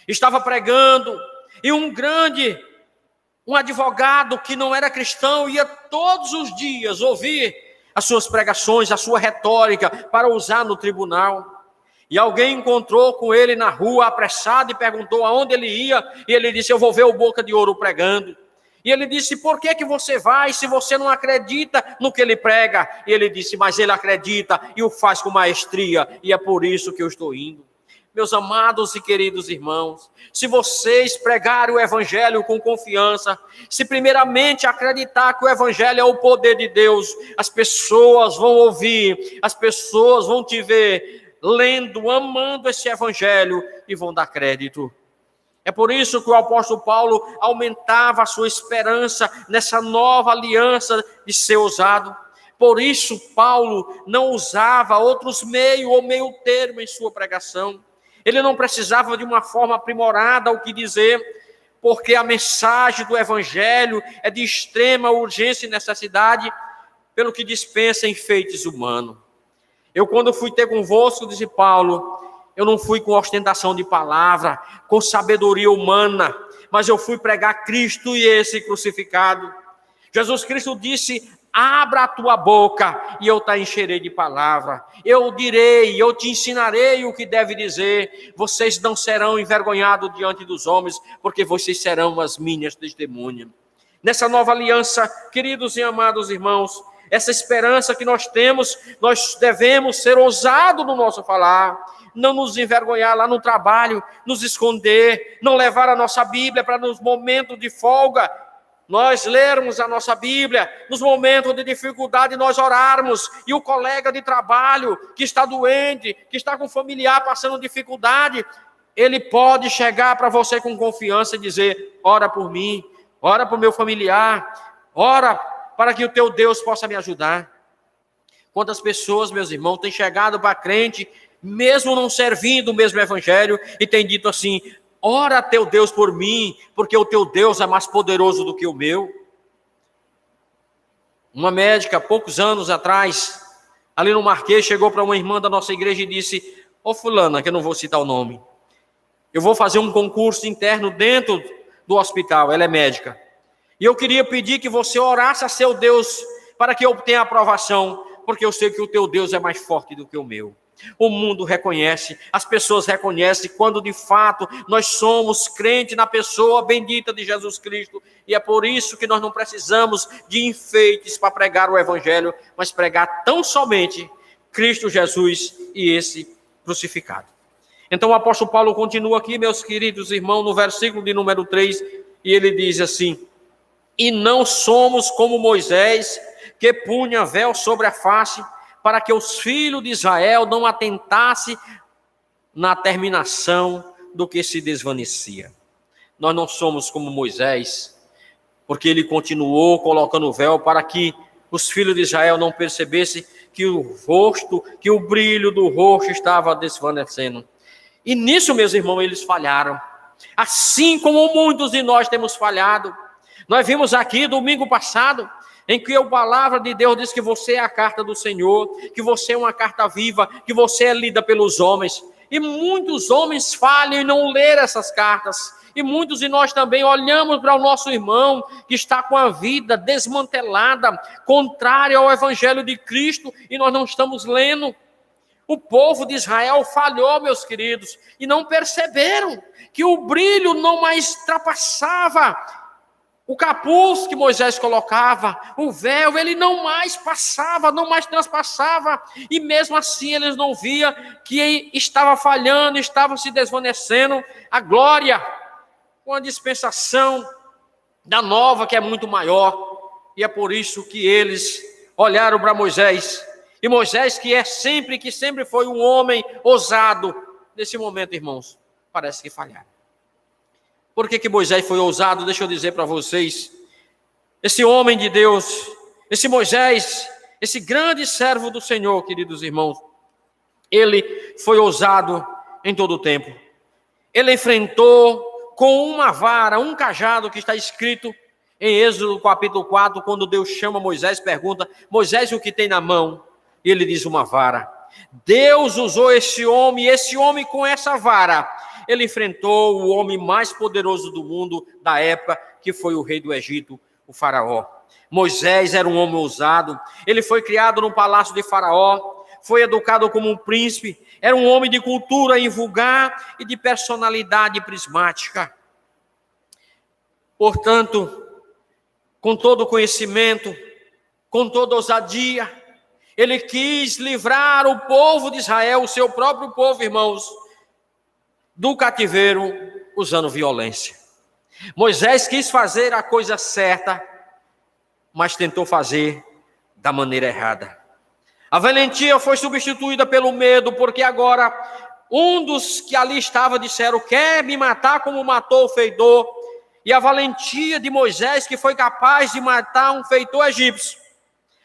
A: estava pregando, e um advogado que não era cristão ia todos os dias ouvir as suas pregações, a sua retórica para usar no tribunal. E alguém encontrou com ele na rua, apressado, e perguntou aonde ele ia, e ele disse, eu vou ver o Boca de Ouro pregando. E ele disse, por que você vai se você não acredita no que ele prega? E ele disse, mas ele acredita e o faz com maestria, e é por isso que eu estou indo. Meus amados e queridos irmãos, se vocês pregarem o evangelho com confiança, se primeiramente acreditar que o evangelho é o poder de Deus, as pessoas vão ouvir, as pessoas vão te ver lendo, amando esse evangelho e vão dar crédito. É por isso que o apóstolo Paulo aumentava a sua esperança nessa nova aliança de ser ousado. Por isso, Paulo não usava outros meios ou meio termo em sua pregação. Ele não precisava de uma forma aprimorada o que dizer, porque a mensagem do evangelho é de extrema urgência e necessidade, pelo que dispensa enfeites humanos. Eu, quando fui ter convosco, disse Paulo, eu não fui com ostentação de palavra, com sabedoria humana, mas eu fui pregar Cristo e esse crucificado. Jesus Cristo disse, abra a tua boca e eu te encherei de palavra. Eu direi, eu te ensinarei o que deve dizer. Vocês não serão envergonhados diante dos homens, porque vocês serão as minhas testemunhas. Nessa nova aliança, queridos e amados irmãos, essa esperança que nós temos, nós devemos ser ousados no nosso falar, não nos envergonhar lá no trabalho, nos esconder, não levar a nossa Bíblia para nos momentos de folga, nós lermos a nossa Bíblia, nos momentos de dificuldade nós orarmos, e o colega de trabalho que está doente, que está com familiar passando dificuldade, ele pode chegar para você com confiança e dizer, ora por mim, ora por meu familiar, ora para que o teu Deus possa me ajudar. Quantas pessoas, meus irmãos, têm chegado para crente, mesmo não servindo o mesmo evangelho, e têm dito assim, ora teu Deus por mim, porque o teu Deus é mais poderoso do que o meu. Uma médica, poucos anos atrás, ali no Marquês, chegou para uma irmã da nossa igreja e disse, ô fulana, que eu não vou citar o nome, eu vou fazer um concurso interno dentro do hospital, ela é médica, e eu queria pedir que você orasse a seu Deus, para que eu tenha aprovação, porque eu sei que o teu Deus é mais forte do que o meu. O mundo reconhece, as pessoas reconhecem quando de fato nós somos crentes na pessoa bendita de Jesus Cristo, e é por isso que nós não precisamos de enfeites para pregar o evangelho, mas pregar tão somente Cristo Jesus e esse crucificado. Então o apóstolo Paulo continua aqui, meus queridos irmãos, no versículo de número 3, e ele diz assim, e não somos como Moisés, que punha véu sobre a face, para que os filhos de Israel não atentassem na terminação do que se desvanecia. Nós não somos como Moisés, porque ele continuou colocando o véu para que os filhos de Israel não percebessem que o rosto, que o brilho do rosto estava desvanecendo. E nisso, meus irmãos, eles falharam. Assim como muitos de nós temos falhado. Nós vimos aqui domingo passado, em que a palavra de Deus diz que você é a carta do Senhor, que você é uma carta viva, que você é lida pelos homens. E muitos homens falham em não ler essas cartas. E muitos de nós também olhamos para o nosso irmão que está com a vida desmantelada, contrária ao evangelho de Cristo, e nós não estamos lendo. O povo de Israel falhou, meus queridos, e não perceberam que o brilho não mais ultrapassava o capuz que Moisés colocava, o véu, ele não mais passava, não mais transpassava, e mesmo assim eles não viam que estava falhando, estava se desvanecendo a glória, com a dispensação da nova, que é muito maior, e é por isso que eles olharam para Moisés, e Moisés, que sempre foi um homem ousado, nesse momento, irmãos, parece que falharam. Por que Moisés foi ousado? Deixa eu dizer para vocês. Esse homem de Deus, esse Moisés, esse grande servo do Senhor, queridos irmãos, ele foi ousado em todo o tempo. Ele enfrentou com uma vara, um cajado, que está escrito em Êxodo capítulo 4, quando Deus chama Moisés, pergunta, Moisés, o que tem na mão? E ele diz, uma vara. Deus usou esse homem com essa vara, ele enfrentou o homem mais poderoso do mundo da época, que foi o rei do Egito, o faraó. Moisés era um homem ousado, ele foi criado no palácio de faraó, foi educado como um príncipe, era um homem de cultura invulgar e de personalidade prismática. Portanto, com todo conhecimento, com toda ousadia, ele quis livrar o povo de Israel, o seu próprio povo, irmãos, do cativeiro usando violência. Moisés quis fazer a coisa certa, mas tentou fazer da maneira errada. A valentia foi substituída pelo medo, porque agora Um dos que ali estava disseram: quer me matar como matou o feitor? E a valentia de Moisés, que foi capaz de matar um feitor egípcio.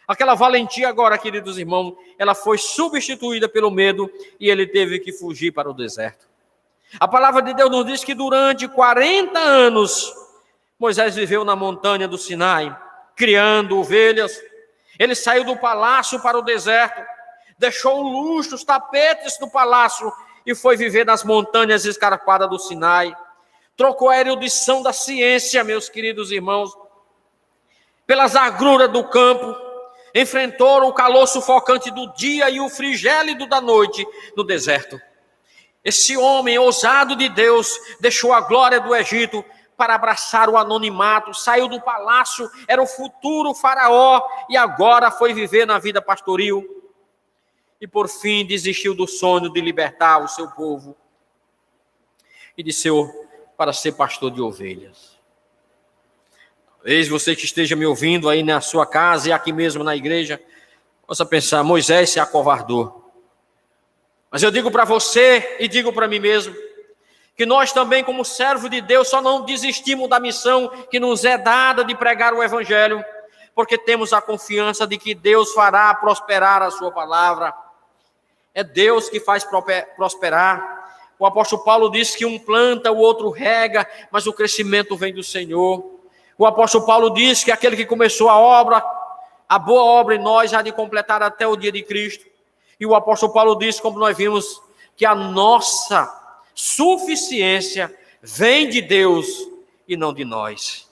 A: Aquela valentia agora, queridos irmãos, ela foi substituída pelo medo e ele teve que fugir para o deserto. A palavra de Deus nos diz que durante 40 anos, Moisés viveu na montanha do Sinai, criando ovelhas. Ele saiu do palácio para o deserto, deixou o luxo, os tapetes do palácio e foi viver nas montanhas escarpadas do Sinai. Trocou a erudição da ciência, meus queridos irmãos, pelas agruras do campo. Enfrentou o calor sufocante do dia e o frio gélido da noite no deserto. Esse homem ousado de Deus deixou a glória do Egito para abraçar o anonimato, saiu do palácio, era o futuro faraó e agora foi viver na vida pastoril. E por fim desistiu do sonho de libertar o seu povo e desceu para ser pastor de ovelhas. Talvez você que esteja me ouvindo aí na sua casa e aqui mesmo na igreja, possa pensar: Moisés se acovardou. Mas eu digo para você e digo para mim mesmo, que nós também, como servo de Deus, só não desistimos da missão que nos é dada de pregar o Evangelho, porque temos a confiança de que Deus fará prosperar a sua palavra. É Deus que faz prosperar. O apóstolo Paulo diz que um planta, o outro rega, mas o crescimento vem do Senhor. O apóstolo Paulo diz que aquele que começou a boa obra em nós, há de completar até o dia de Cristo. E o apóstolo Paulo diz, como nós vimos, que a nossa suficiência vem de Deus e não de nós.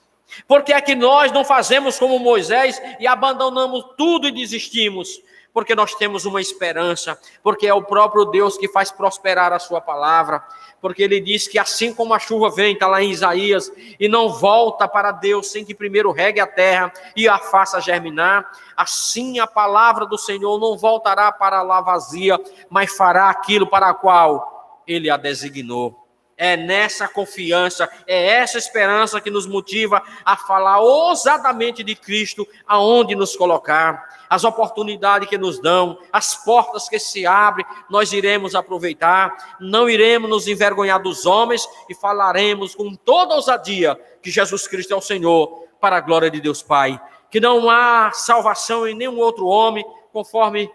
A: Porque é que nós não fazemos como Moisés e abandonamos tudo e desistimos? Porque nós temos uma esperança, porque é o próprio Deus que faz prosperar a sua palavra, porque ele diz que assim como a chuva vem, está lá em Isaías, e não volta para Deus sem que primeiro regue a terra e a faça germinar, assim a palavra do Senhor não voltará para lá vazia, mas fará aquilo para o qual ele a designou. É nessa confiança, é essa esperança que nos motiva a falar ousadamente de Cristo, aonde nos colocar. As oportunidades que nos dão, as portas que se abrem, nós iremos aproveitar, não iremos nos envergonhar dos homens e falaremos com toda ousadia que Jesus Cristo é o Senhor, para a glória de Deus Pai. Que não há salvação em nenhum outro homem, conforme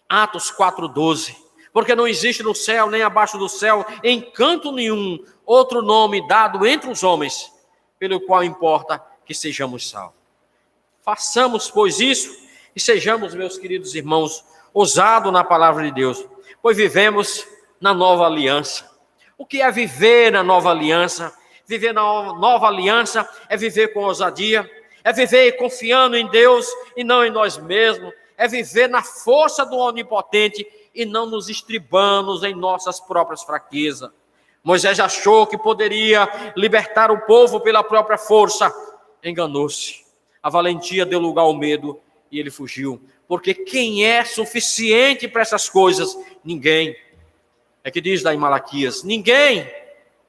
A: Atos 4:12. Porque não existe no céu, nem abaixo do céu, em canto nenhum, outro nome dado entre os homens, pelo qual importa que sejamos salvos. Façamos, pois, isso, e sejamos, meus queridos irmãos, ousados na palavra de Deus, pois vivemos na nova aliança. O que é viver na nova aliança? Viver na nova aliança é viver com ousadia, é viver confiando em Deus e não em nós mesmos, é viver na força do Onipotente e não nos estribamos em nossas próprias fraquezas. Moisés achou que poderia libertar o povo pela própria força, enganou-se. A valentia deu lugar ao medo e ele fugiu. Porque quem é suficiente para essas coisas? Ninguém. É que diz lá em Malaquias: ninguém.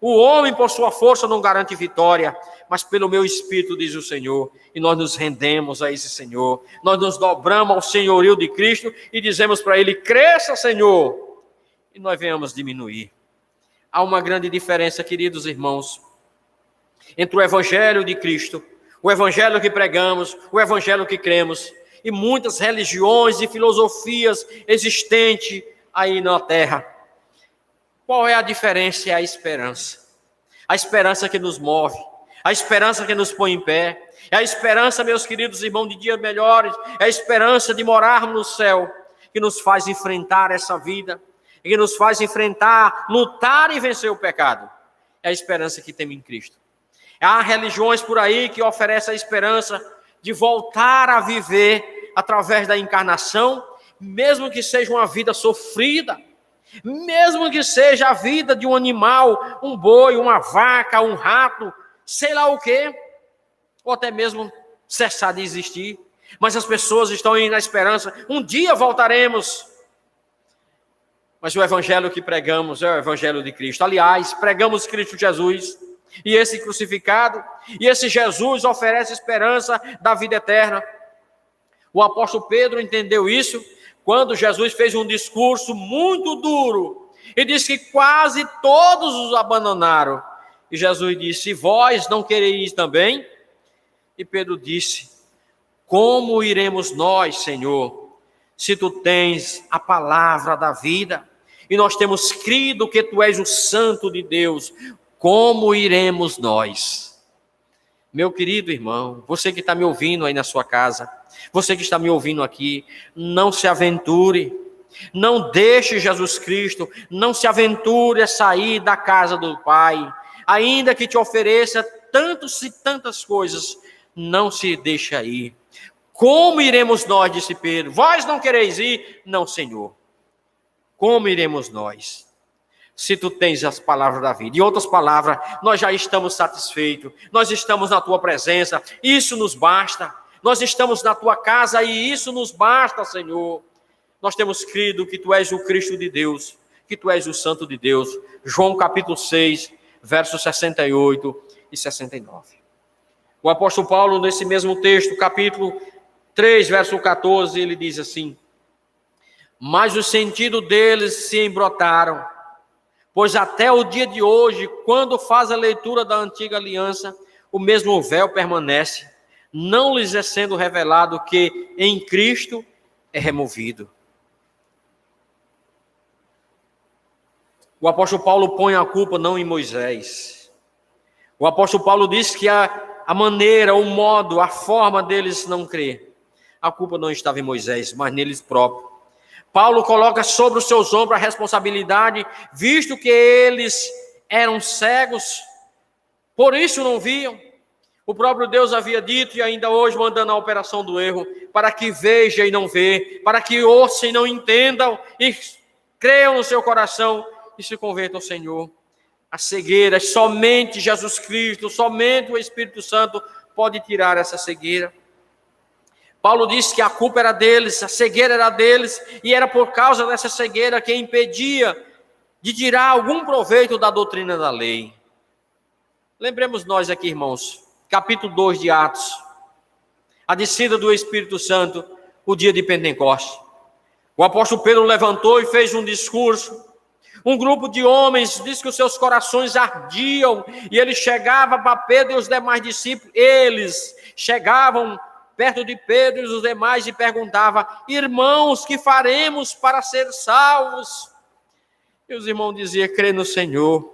A: O homem por sua força não garante vitória, mas pelo meu Espírito, diz o Senhor. E nós nos rendemos a esse Senhor. Nós nos dobramos ao senhorio de Cristo e dizemos para Ele: cresça, Senhor, e nós venhamos diminuir. Há uma grande diferença, queridos irmãos, entre o Evangelho de Cristo, o Evangelho que pregamos, o Evangelho que cremos, e muitas religiões e filosofias existentes aí na terra. Qual é a diferença? É a esperança. A esperança que nos move, a esperança que nos põe em pé, é a esperança, meus queridos irmãos, de dias melhores, é a esperança de morarmos no céu, que nos faz enfrentar essa vida, que nos faz enfrentar, lutar e vencer o pecado. É a esperança que temos em Cristo. Há religiões por aí que oferecem a esperança de voltar a viver através da encarnação, mesmo que seja uma vida sofrida, mesmo que seja a vida de um animal, um boi, uma vaca, um rato, sei lá o quê, ou até mesmo cessar de existir. Mas as pessoas estão aí na esperança, um dia voltaremos. Mas o evangelho que pregamos é o evangelho de Cristo. Aliás, pregamos Cristo Jesus, e esse crucificado, e esse Jesus oferece esperança da vida eterna. O apóstolo Pedro entendeu isso quando Jesus fez um discurso muito duro E diz que quase todos os abandonaram. E Jesus disse: e vós não quereis também? E Pedro disse: como iremos nós, Senhor, se tu tens a palavra da vida? E nós temos crido que tu és o Santo de Deus. Como iremos nós? Meu querido irmão, você que está me ouvindo aí na sua casa, você que está me ouvindo aqui, não se aventure, não deixe Jesus Cristo, não se aventure a sair da casa do Pai, ainda que te ofereça tantas coisas, não se deixe ir. Como iremos nós, disse Pedro, vós não quereis ir? Não, Senhor. Como iremos nós? Se tu tens as palavras da vida. Em outras palavras, nós já estamos satisfeitos, nós estamos na tua presença, isso nos basta. Nós estamos na tua casa e isso nos basta, Senhor. Nós temos crido que tu és o Cristo de Deus, que tu és o Santo de Deus. João capítulo 6, versos 68 e 69. O apóstolo Paulo, nesse mesmo texto, capítulo 3, verso 14, ele diz assim: mas o sentido deles se embrotaram, pois até o dia de hoje, quando faz a leitura da antiga aliança, o mesmo véu permanece, não lhes é sendo revelado que em Cristo é removido. O apóstolo Paulo põe a culpa não em Moisés. O apóstolo Paulo diz que a maneira, o modo, a forma deles não crer, a culpa não estava em Moisés, mas neles próprios. Paulo coloca sobre os seus ombros a responsabilidade, visto que eles eram cegos, por isso não viam. O próprio Deus havia dito, e ainda hoje mandando a operação do erro, para que veja e não vê, para que ouçam e não entendam, e creiam no seu coração e se convertam ao Senhor. A cegueira, somente Jesus Cristo, somente o Espírito Santo pode tirar essa cegueira. Paulo disse que a culpa era deles, a cegueira era deles, e era por causa dessa cegueira que impedia de tirar algum proveito da doutrina da lei. Lembremos nós aqui, irmãos, capítulo 2 de Atos, a descida do Espírito Santo, o dia de Pentecostes. O apóstolo Pedro levantou e fez um discurso. Um grupo de homens diz que os seus corações ardiam, e ele chegava para Pedro e os demais discípulos, eles chegavam perto de Pedro e os demais e perguntava: irmãos, que faremos para ser salvos? E os irmãos diziam: crê no Senhor.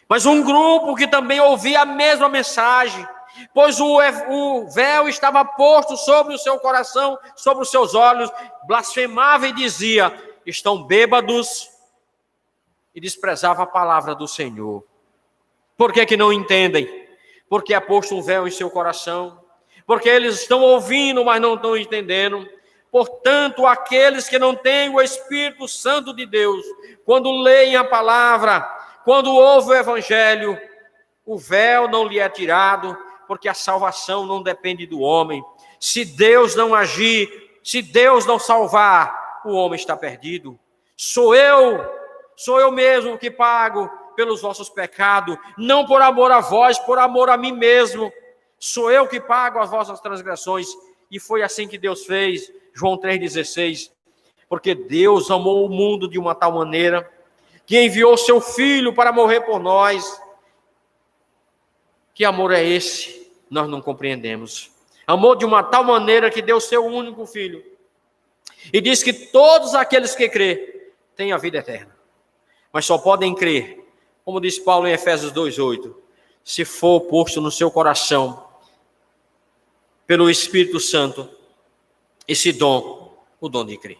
A: Mas um grupo que também ouvia a mesma mensagem, pois o véu estava posto sobre o seu coração, sobre os seus olhos, blasfemava e dizia: estão bêbados, e desprezava a palavra do Senhor. Por que não entendem? Porque é posto um véu em seu coração, porque eles estão ouvindo, mas não estão entendendo. Portanto, aqueles que não têm o Espírito Santo de Deus, quando leem a palavra, quando ouvem o Evangelho, o véu não lhe é tirado, porque a salvação não depende do homem. Se Deus não agir, se Deus não salvar, o homem está perdido. Sou eu mesmo que pago pelos vossos pecados, não por amor a vós, por amor a mim mesmo. Sou eu que pago as vossas transgressões. E foi assim que Deus fez, João 3,16. Porque Deus amou o mundo de uma tal maneira, que enviou seu Filho para morrer por nós. Que amor é esse? Nós não compreendemos. Amou de uma tal maneira que deu seu único Filho. E diz que todos aqueles que crê têm a vida eterna. Mas só podem crer, como diz Paulo em Efésios 2,8, se for posto no seu coração, pelo Espírito Santo, esse dom, o dom de crer.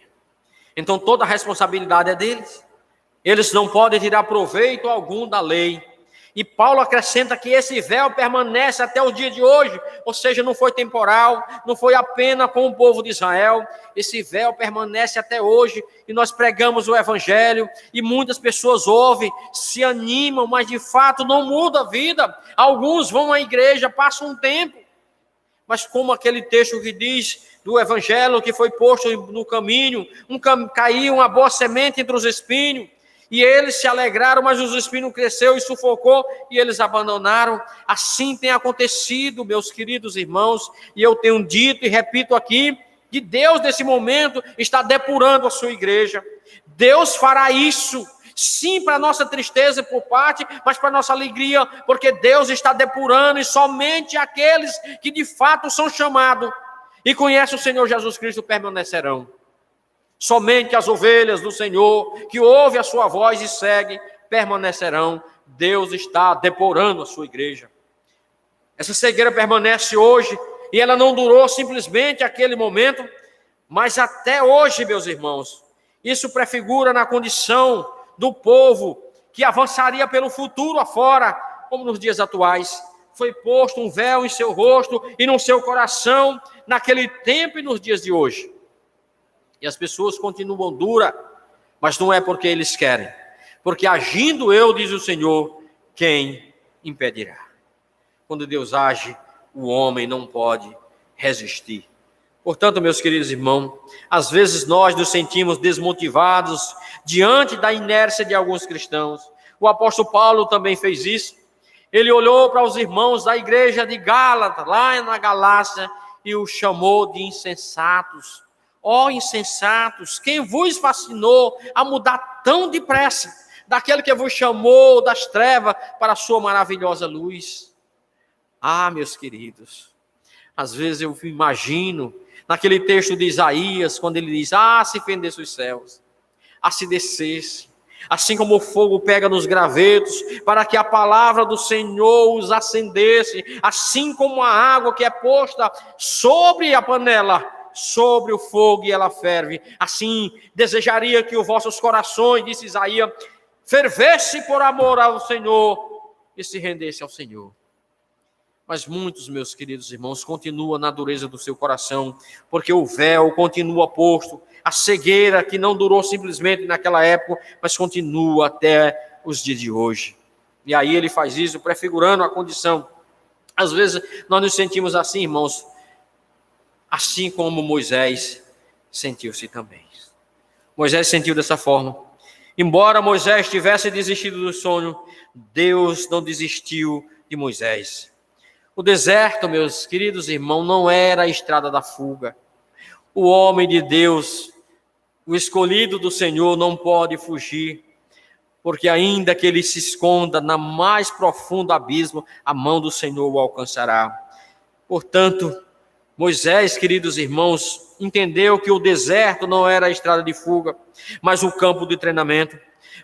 A: Então toda a responsabilidade é deles. Eles não podem tirar proveito algum da lei. E Paulo acrescenta que esse véu permanece até o dia de hoje, ou seja, não foi temporal, não foi apenas com o povo de Israel. Esse véu permanece até hoje, e nós pregamos o Evangelho, e muitas pessoas ouvem, se animam, mas de fato não muda a vida. Alguns vão à igreja, passam um tempo, mas como aquele texto que diz do Evangelho que foi posto no caminho, caiu uma boa semente entre os espinhos, e eles se alegraram, mas os espinhos cresceu e sufocou, e eles abandonaram. Assim tem acontecido, meus queridos irmãos, e eu tenho dito e repito aqui, que Deus nesse momento está depurando a sua igreja. Deus fará isso, Sim, para nossa tristeza por parte, mas para nossa alegria, porque Deus está depurando, e somente aqueles que de fato são chamados e conhecem o Senhor Jesus Cristo permanecerão. Somente as ovelhas do Senhor, que ouvem a sua voz e seguem, permanecerão. Deus está depurando a sua igreja. Essa cegueira permanece hoje, e ela não durou simplesmente aquele momento, mas até hoje, meus irmãos. Isso prefigura na condição do povo que avançaria pelo futuro afora, como nos dias atuais. Foi posto um véu em seu rosto e no seu coração, naquele tempo e nos dias de hoje. E as pessoas continuam duras, mas não é porque eles querem. Porque agindo eu, diz o Senhor, quem impedirá? Quando Deus age, o homem não pode resistir. Portanto, meus queridos irmãos, às vezes nós nos sentimos desmotivados diante da inércia de alguns cristãos. O apóstolo Paulo também fez isso. Ele olhou para os irmãos da igreja de Gálatas, lá na Galácia, e os chamou de insensatos. Ó insensatos, quem vos fascinou a mudar tão depressa daquele que vos chamou das trevas para a sua maravilhosa luz? Ah, meus queridos, às vezes eu imagino naquele texto de Isaías, quando ele diz, se fendesse os céus, se descesse, assim como o fogo pega nos gravetos, para que a palavra do Senhor os acendesse, assim como a água que é posta sobre a panela, sobre o fogo e ela ferve. Assim desejaria que os vossos corações, disse Isaías, fervesse por amor ao Senhor e se rendesse ao Senhor. Mas muitos, meus queridos irmãos, continuam na dureza do seu coração, porque o véu continua posto, a cegueira que não durou simplesmente naquela época, mas continua até os dias de hoje. E aí ele faz isso prefigurando a condição. Às vezes nós nos sentimos assim, irmãos, assim como Moisés sentiu-se também. Moisés sentiu dessa forma. Embora Moisés tivesse desistido do sonho, Deus não desistiu de Moisés. O deserto, meus queridos irmãos, não era a estrada da fuga. O homem de Deus, o escolhido do Senhor, não pode fugir, porque ainda que ele se esconda na mais profundo abismo, a mão do Senhor o alcançará. Portanto, Moisés, queridos irmãos, entendeu que o deserto não era a estrada de fuga, mas o campo de treinamento.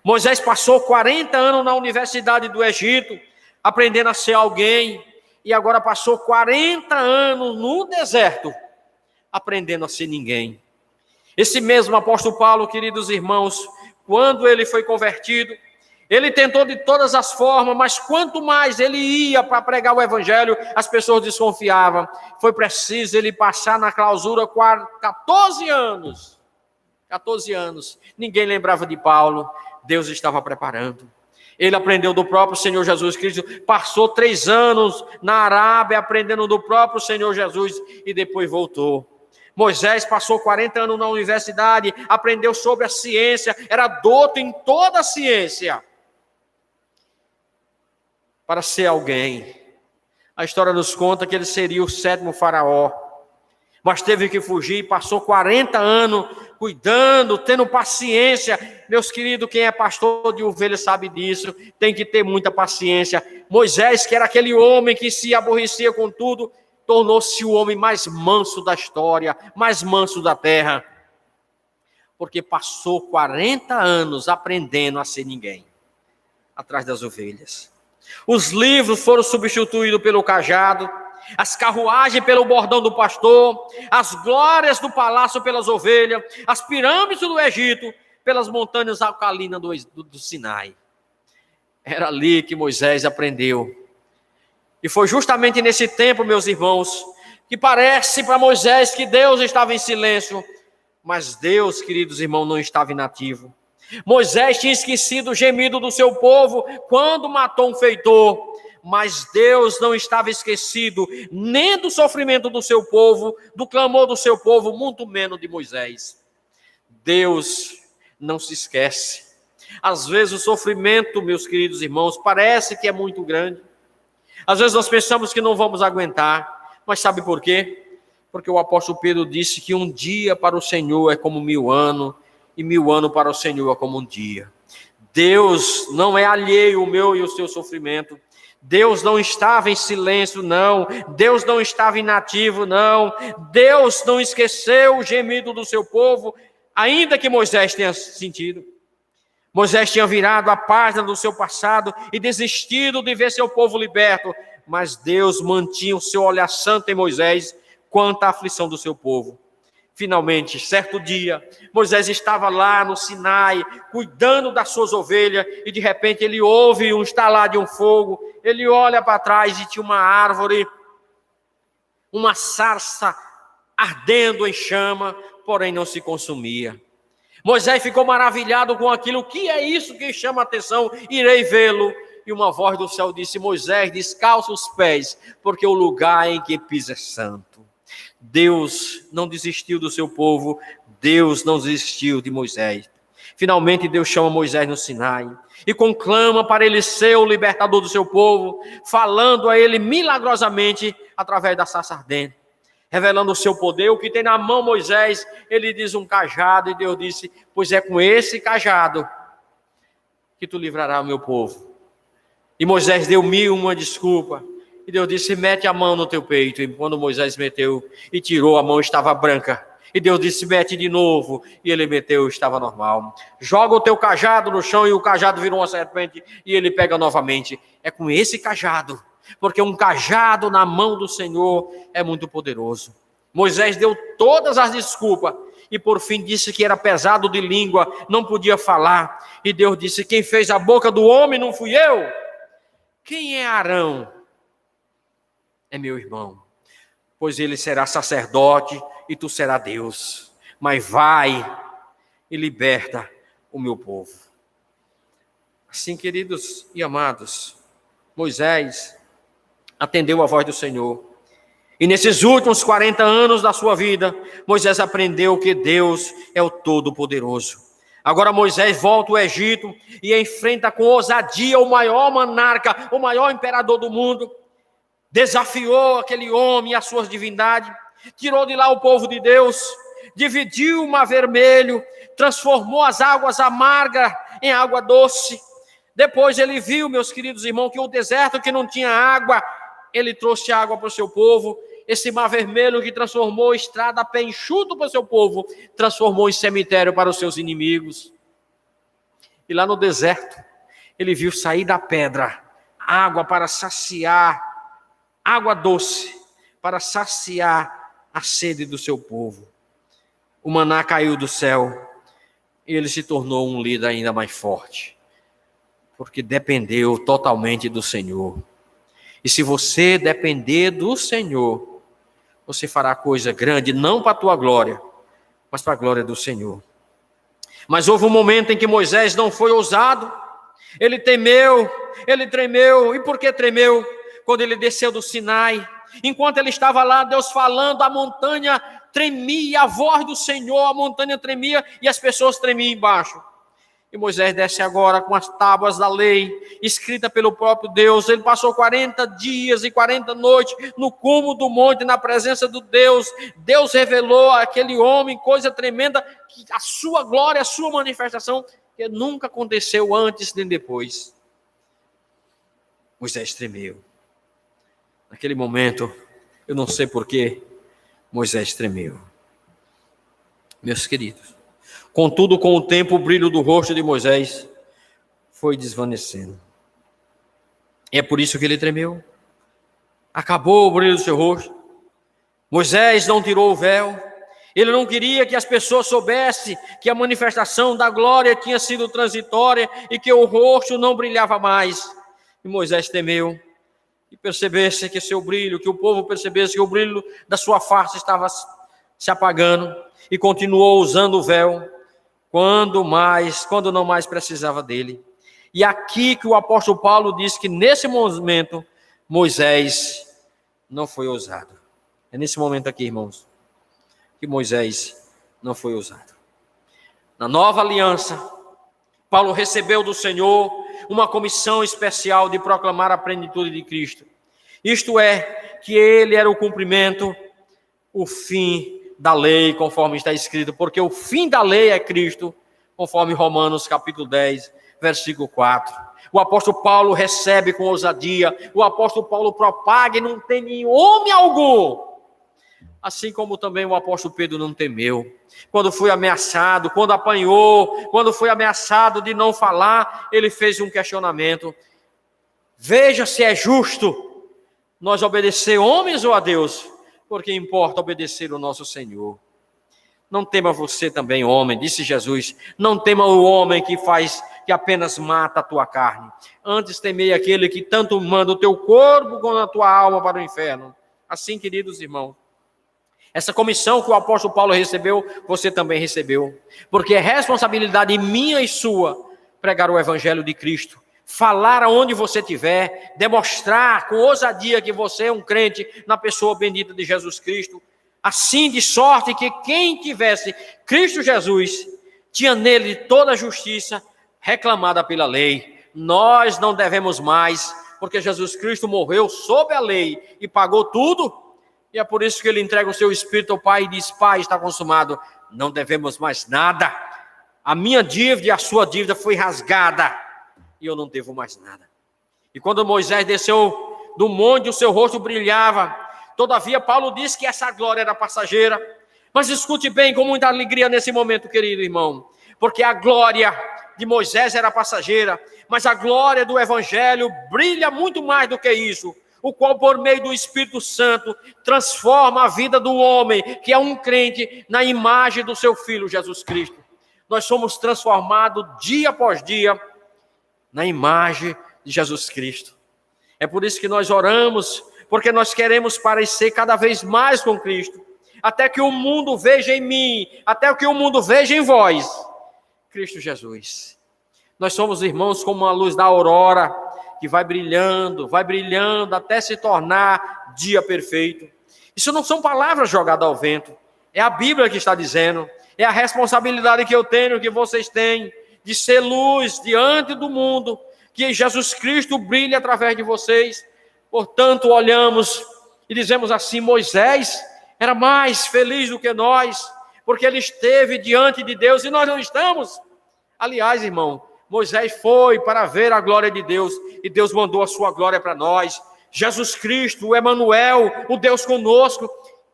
A: Moisés passou 40 anos na universidade do Egito, aprendendo a ser alguém, e agora passou 40 anos no deserto, aprendendo a ser ninguém. Esse mesmo apóstolo Paulo, queridos irmãos, quando ele foi convertido, ele tentou de todas as formas, mas quanto mais ele ia para pregar o evangelho, as pessoas desconfiavam. Foi preciso ele passar na clausura 14 anos. 14 anos. Ninguém lembrava de Paulo. Deus estava preparando. Ele aprendeu do próprio Senhor Jesus Cristo, passou 3 anos na Arábia aprendendo do próprio Senhor Jesus e depois voltou. Moisés passou 40 anos na universidade, aprendeu sobre a ciência, era douto em toda a ciência. Para ser alguém. A história nos conta que ele seria o 7º faraó, mas teve que fugir e passou 40 anos cuidando, tendo paciência. Meus queridos, quem é pastor de ovelha sabe disso, tem que ter muita paciência. Moisés, que era aquele homem que se aborrecia com tudo, tornou-se o homem mais manso da história, mais manso da terra, porque passou 40 anos aprendendo a ser ninguém, atrás das ovelhas. Os livros foram substituídos pelo cajado, as carruagens pelo bordão do pastor, as glórias do palácio pelas ovelhas, as pirâmides do Egito pelas montanhas alcalinas do Sinai. Era ali que Moisés aprendeu. E foi justamente nesse tempo, meus irmãos, que parece para Moisés que Deus estava em silêncio, mas Deus, queridos irmãos, não estava inativo. Moisés tinha esquecido o gemido do seu povo quando matou um feitor, mas Deus não estava esquecido nem do sofrimento do seu povo, do clamor do seu povo, muito menos de Moisés. Deus não se esquece. Às vezes o sofrimento, meus queridos irmãos, parece que é muito grande. Às vezes nós pensamos que não vamos aguentar, mas sabe por quê? Porque o apóstolo Pedro disse que um dia para o Senhor é como 1000 anos, e 1000 anos para o Senhor é como um dia. Deus não é alheio ao meu e ao seu sofrimento. Deus não estava em silêncio, não. Deus não estava inativo, não. Deus não esqueceu o gemido do seu povo, ainda que Moisés tenha sentido. Moisés tinha virado a página do seu passado e desistido de ver seu povo liberto, mas Deus mantinha o seu olhar santo em Moisés quanto à aflição do seu povo. Finalmente, certo dia, Moisés estava lá no Sinai, cuidando das suas ovelhas, e de repente ele ouve um estalar de um fogo, ele olha para trás e tinha uma árvore, uma sarça ardendo em chama, porém não se consumia. Moisés ficou maravilhado com aquilo. O que é isso que chama a atenção? Irei vê-lo. E uma voz do céu disse: Moisés, descalça os pés, porque o lugar em que pisa é santo. Deus não desistiu do seu povo, Deus não desistiu de Moisés. Finalmente Deus chama Moisés no Sinai e conclama para ele ser o libertador do seu povo, falando a ele milagrosamente através da sarça ardente, revelando o seu poder. O que tem na mão Moisés, ele diz um cajado, e Deus disse: pois é com esse cajado que tu livrarás o meu povo. E Moisés deu 1001 desculpa. E Deus disse: mete a mão no teu peito. E quando Moisés meteu e tirou, a mão estava branca. E Deus disse: mete de novo. E ele meteu, estava normal. Joga o teu cajado no chão, e o cajado virou uma serpente. E ele pega novamente. É com esse cajado, porque um cajado na mão do Senhor é muito poderoso. Moisés deu todas as desculpas. E por fim disse que era pesado de língua, não podia falar. E Deus disse: quem fez a boca do homem não fui eu. Quem é Arão? É meu irmão, pois ele será sacerdote e tu serás Deus. Mas vai e liberta o meu povo. Assim, queridos e amados, Moisés atendeu a voz do Senhor. E nesses últimos 40 anos da sua vida, Moisés aprendeu que Deus é o Todo-Poderoso. Agora Moisés volta ao Egito e enfrenta com ousadia o maior monarca, o maior imperador do mundo. Desafiou aquele homem e as suas divindades, tirou de lá o povo de Deus, dividiu o mar vermelho, transformou as águas amargas em água doce. Depois ele viu, meus queridos irmãos, que o deserto que não tinha água, ele trouxe água para o seu povo. Esse mar vermelho que transformou estrada a pé enxuto para o seu povo, transformou em cemitério para os seus inimigos. E lá no deserto, ele viu sair da pedra água para saciar, água doce, para saciar a sede do seu povo. O maná caiu do céu e ele se tornou um líder ainda mais forte, porque dependeu totalmente do Senhor. E se você depender do Senhor, você fará coisa grande, não para a tua glória, mas para a glória do Senhor. Mas houve um momento em que Moisés não foi ousado, ele temeu, ele tremeu. E por que tremeu? Quando ele desceu do Sinai, enquanto ele estava lá, Deus falando, a montanha tremia, a voz do Senhor, a montanha tremia e as pessoas tremiam embaixo. E Moisés desce agora com as tábuas da lei, escrita pelo próprio Deus. Ele passou 40 dias e 40 noites no cume do monte, na presença do Deus. Deus revelou àquele homem coisa tremenda, que a sua glória, a sua manifestação, que nunca aconteceu antes nem depois. Moisés tremeu. Naquele momento, eu não sei porquê, Moisés tremeu. Meus queridos, contudo, com o tempo, o brilho do rosto de Moisés foi desvanecendo. É por isso que ele tremeu. Acabou o brilho do seu rosto. Moisés não tirou o véu. Ele não queria que as pessoas soubessem que a manifestação da glória tinha sido transitória e que o rosto não brilhava mais. E Moisés temeu. E percebesse que seu brilho, que o povo percebesse que o brilho da sua face estava se apagando, e continuou usando o véu quando não mais precisava dele. E aqui que o apóstolo Paulo diz que nesse momento Moisés não foi ousado. É nesse momento aqui, irmãos, que Moisés não foi ousado. Na nova aliança, Paulo recebeu do Senhor uma comissão especial de proclamar a plenitude de Cristo. Isto é, que ele era o cumprimento, o fim da lei, conforme está escrito, porque o fim da lei é Cristo, conforme Romanos capítulo 10, versículo 4. O apóstolo Paulo recebe com ousadia, o apóstolo Paulo propaga e não tem nenhum homem algum. Assim como também o apóstolo Pedro não temeu. Quando foi ameaçado, quando apanhou, quando foi ameaçado de não falar, ele fez um questionamento. Veja se é justo nós obedecer homens ou a Deus, porque importa obedecer o nosso Senhor. Não tema você também, homem, disse Jesus. Não tema o homem que apenas mata a tua carne. Antes temei aquele que tanto manda o teu corpo como a tua alma para o inferno. Assim, queridos irmãos, essa comissão que o apóstolo Paulo recebeu, você também recebeu. Porque é responsabilidade minha e sua pregar o evangelho de Cristo. Falar aonde você estiver, demonstrar com ousadia que você é um crente na pessoa bendita de Jesus Cristo. Assim, de sorte que quem tivesse Cristo Jesus, tinha nele toda a justiça reclamada pela lei. Nós não devemos mais, porque Jesus Cristo morreu sob a lei e pagou tudo. E é por isso que ele entrega o seu Espírito ao Pai e diz: Pai, está consumado, não devemos mais nada. A minha dívida e a sua dívida foi rasgada e eu não devo mais nada. E quando Moisés desceu do monte, o seu rosto brilhava. Todavia, Paulo disse que essa glória era passageira. Mas escute bem, com muita alegria nesse momento, querido irmão, porque a glória de Moisés era passageira, mas a glória do Evangelho brilha muito mais do que isso, o qual, por meio do Espírito Santo, transforma a vida do homem, que é um crente, na imagem do seu Filho Jesus Cristo. Nós somos transformados dia após dia na imagem de Jesus Cristo. É por isso que nós oramos, porque nós queremos parecer cada vez mais com Cristo, até que o mundo veja em mim, até que o mundo veja em vós, Cristo Jesus. Nós somos, irmãos, como a luz da aurora, que vai brilhando, até se tornar dia perfeito. Isso não são palavras jogadas ao vento, é a Bíblia que está dizendo, é a responsabilidade que eu tenho, que vocês têm, de ser luz diante do mundo, que Jesus Cristo brilhe através de vocês. Portanto, olhamos e dizemos assim: Moisés era mais feliz do que nós, porque ele esteve diante de Deus e nós não estamos. Aliás, irmão, Moisés foi para ver a glória de Deus e Deus mandou a sua glória para nós. Jesus Cristo, o Emanuel, o Deus conosco.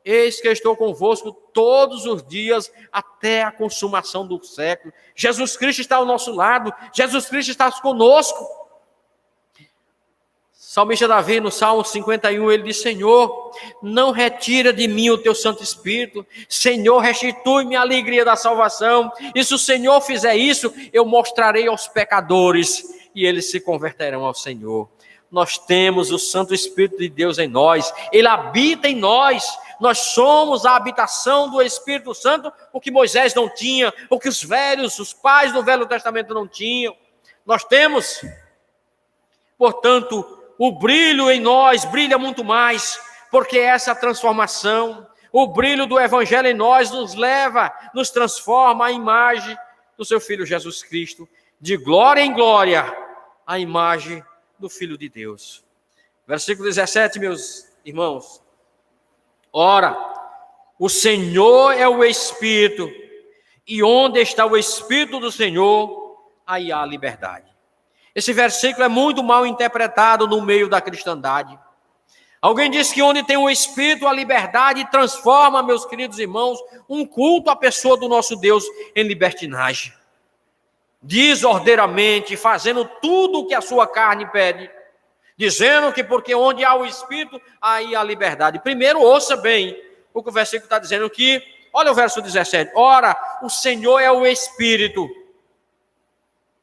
A: Eis que estou convosco todos os dias até a consumação do século. Jesus Cristo está ao nosso lado, Jesus Cristo está conosco. Salmista Davi, no Salmo 51, ele diz: Senhor, não retira de mim o teu Santo Espírito. Senhor, restitui-me a alegria da salvação. E se o Senhor fizer isso, eu mostrarei aos pecadores e eles se converterão ao Senhor. Nós temos o Santo Espírito de Deus em nós, ele habita em nós. Nós somos a habitação do Espírito Santo, o que Moisés não tinha, o que os pais do Velho Testamento não tinham. Nós temos, portanto, o brilho em nós brilha muito mais, porque essa transformação, o brilho do Evangelho em nós nos leva, nos transforma à imagem do seu Filho Jesus Cristo, de glória em glória, à imagem do Filho de Deus. Versículo 17, meus irmãos. Ora, o Senhor é o Espírito, e onde está o Espírito do Senhor, aí há liberdade. Esse versículo é muito mal interpretado no meio da cristandade. Alguém diz que onde tem o Espírito, a liberdade transforma, meus queridos irmãos, um culto à pessoa do nosso Deus em libertinagem. Desordeiramente, fazendo tudo o que a sua carne pede, dizendo que porque onde há o Espírito, aí há liberdade. Primeiro, ouça bem o que o versículo está dizendo aqui. Olha o verso 17. Ora, o Senhor é o Espírito.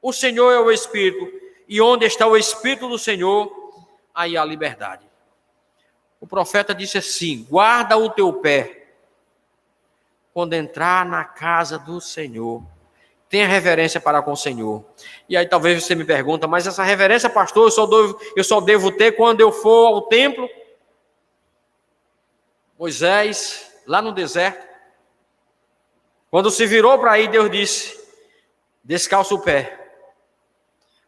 A: O Senhor é o Espírito. E onde está o Espírito do Senhor, aí há liberdade. O profeta disse assim: guarda o teu pé quando entrar na casa do Senhor. Tenha reverência para com o Senhor. E aí talvez você me pergunta: mas essa reverência, pastor, eu só devo ter quando eu for ao templo? Moisés, lá no deserto, quando se virou para ir, Deus disse: descalça o pé,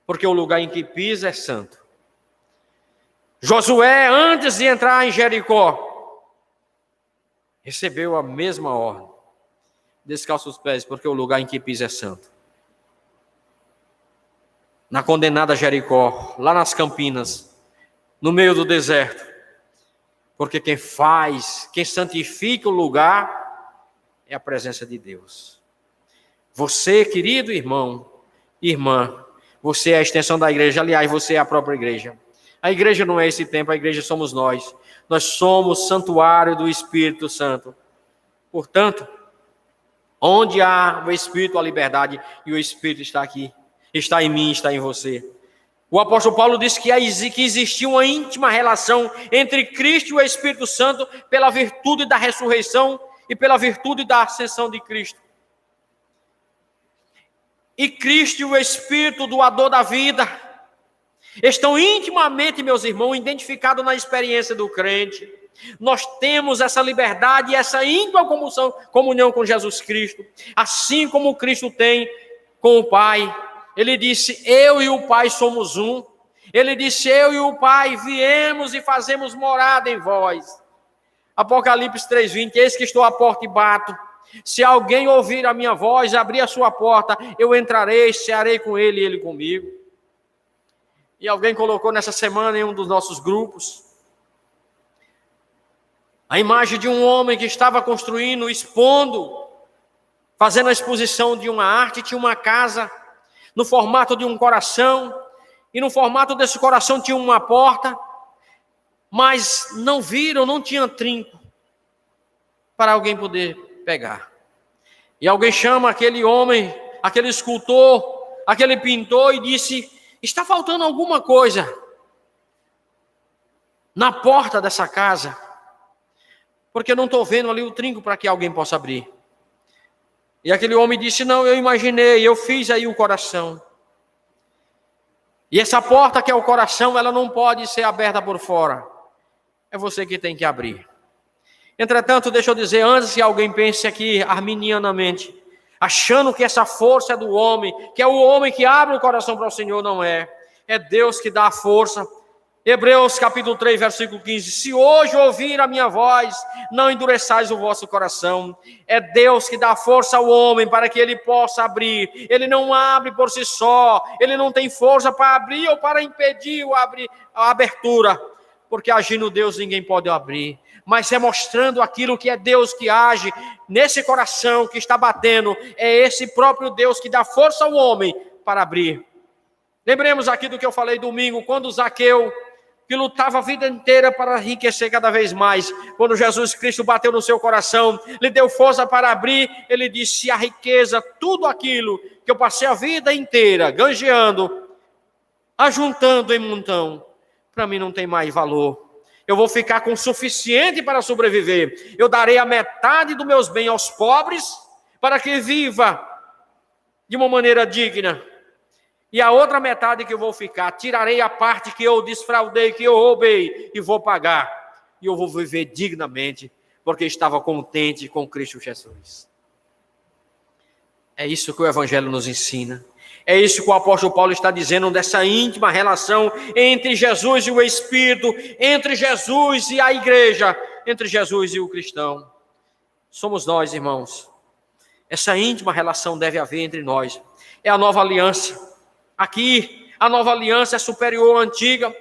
A: porque o lugar em que pisa é santo. Josué, antes de entrar em Jericó, recebeu a mesma ordem: descalça os pés, porque o lugar em que pisa é santo. na condenada Jericó, lá nas Campinas, no meio do deserto. Porque quem faz, quem santifica o lugar é a presença de Deus. Você, querido irmão, irmã, você é a extensão da igreja. Aliás, você é a própria igreja. A igreja não é esse templo, a igreja somos nós. Nós somos santuário do Espírito Santo. Portanto, onde há o Espírito, a liberdade, e o Espírito está aqui. Está em mim, está em você. O apóstolo Paulo disse que existia uma íntima relação entre Cristo e o Espírito Santo pela virtude da ressurreição e pela virtude da ascensão de Cristo. E Cristo e o Espírito doador da vida estão intimamente, meus irmãos, identificados na experiência do crente. Nós temos essa liberdade e essa íntima comunhão com Jesus Cristo, assim como Cristo tem com o Pai. Ele disse, eu e o Pai somos um. Ele disse, eu e o Pai viemos e fazemos morada em vós. Apocalipse 3:20, eis que estou à porta e bato. Se alguém ouvir a minha voz, abrir a sua porta, eu entrarei, cearei com ele e ele comigo. E alguém colocou nessa semana em um dos nossos grupos a imagem de um homem que estava construindo, expondo, fazendo a exposição de uma arte, tinha uma casa no formato de um coração, e no formato desse coração tinha uma porta, mas não viram, não tinha trinco para alguém poder pegar. E alguém chama aquele homem, aquele escultor, aquele pintor e disse, está faltando alguma coisa na porta dessa casa, porque eu não estou vendo ali o trinco para que alguém possa abrir. E aquele homem disse, não, eu imaginei, eu fiz aí o coração. E essa porta que é o coração, ela não pode ser aberta por fora. É você que tem que abrir. Entretanto, deixa eu dizer, antes que alguém pense aqui arminianamente, achando que essa força é do homem, que é o homem que abre o coração para o Senhor, não é. É Deus que dá a força. Hebreus capítulo 3, versículo 15. Se hoje ouvir a minha voz, não endureçais o vosso coração. É Deus que dá força ao homem para que ele possa abrir. Ele não abre por si só. Ele não tem força para abrir ou para impedir a abertura. Porque agindo Deus ninguém pode abrir. Mas é mostrando aquilo que é Deus que age nesse coração que está batendo. É esse próprio Deus que dá força ao homem para abrir. Lembremos aqui do que eu falei domingo, quando Zaqueu, que lutava a vida inteira para enriquecer cada vez mais, quando Jesus Cristo bateu no seu coração, lhe deu força para abrir, ele disse, a riqueza, tudo aquilo que eu passei a vida inteira, ganjeando, ajuntando em montão, para mim não tem mais valor. Eu vou ficar com o suficiente para sobreviver. Eu darei a metade dos meus bens aos pobres, para que viva de uma maneira digna. E a outra metade que eu vou ficar, tirarei a parte que eu desfraudei, que eu roubei, e vou pagar. E eu vou viver dignamente, porque estava contente com Cristo Jesus. É isso que o Evangelho nos ensina. É isso que o apóstolo Paulo está dizendo, dessa íntima relação entre Jesus e o Espírito, entre Jesus e a igreja, entre Jesus e o cristão. Somos nós, irmãos. Essa íntima relação deve haver entre nós. É a nova aliança. Aqui, a nova aliança é superior à antiga,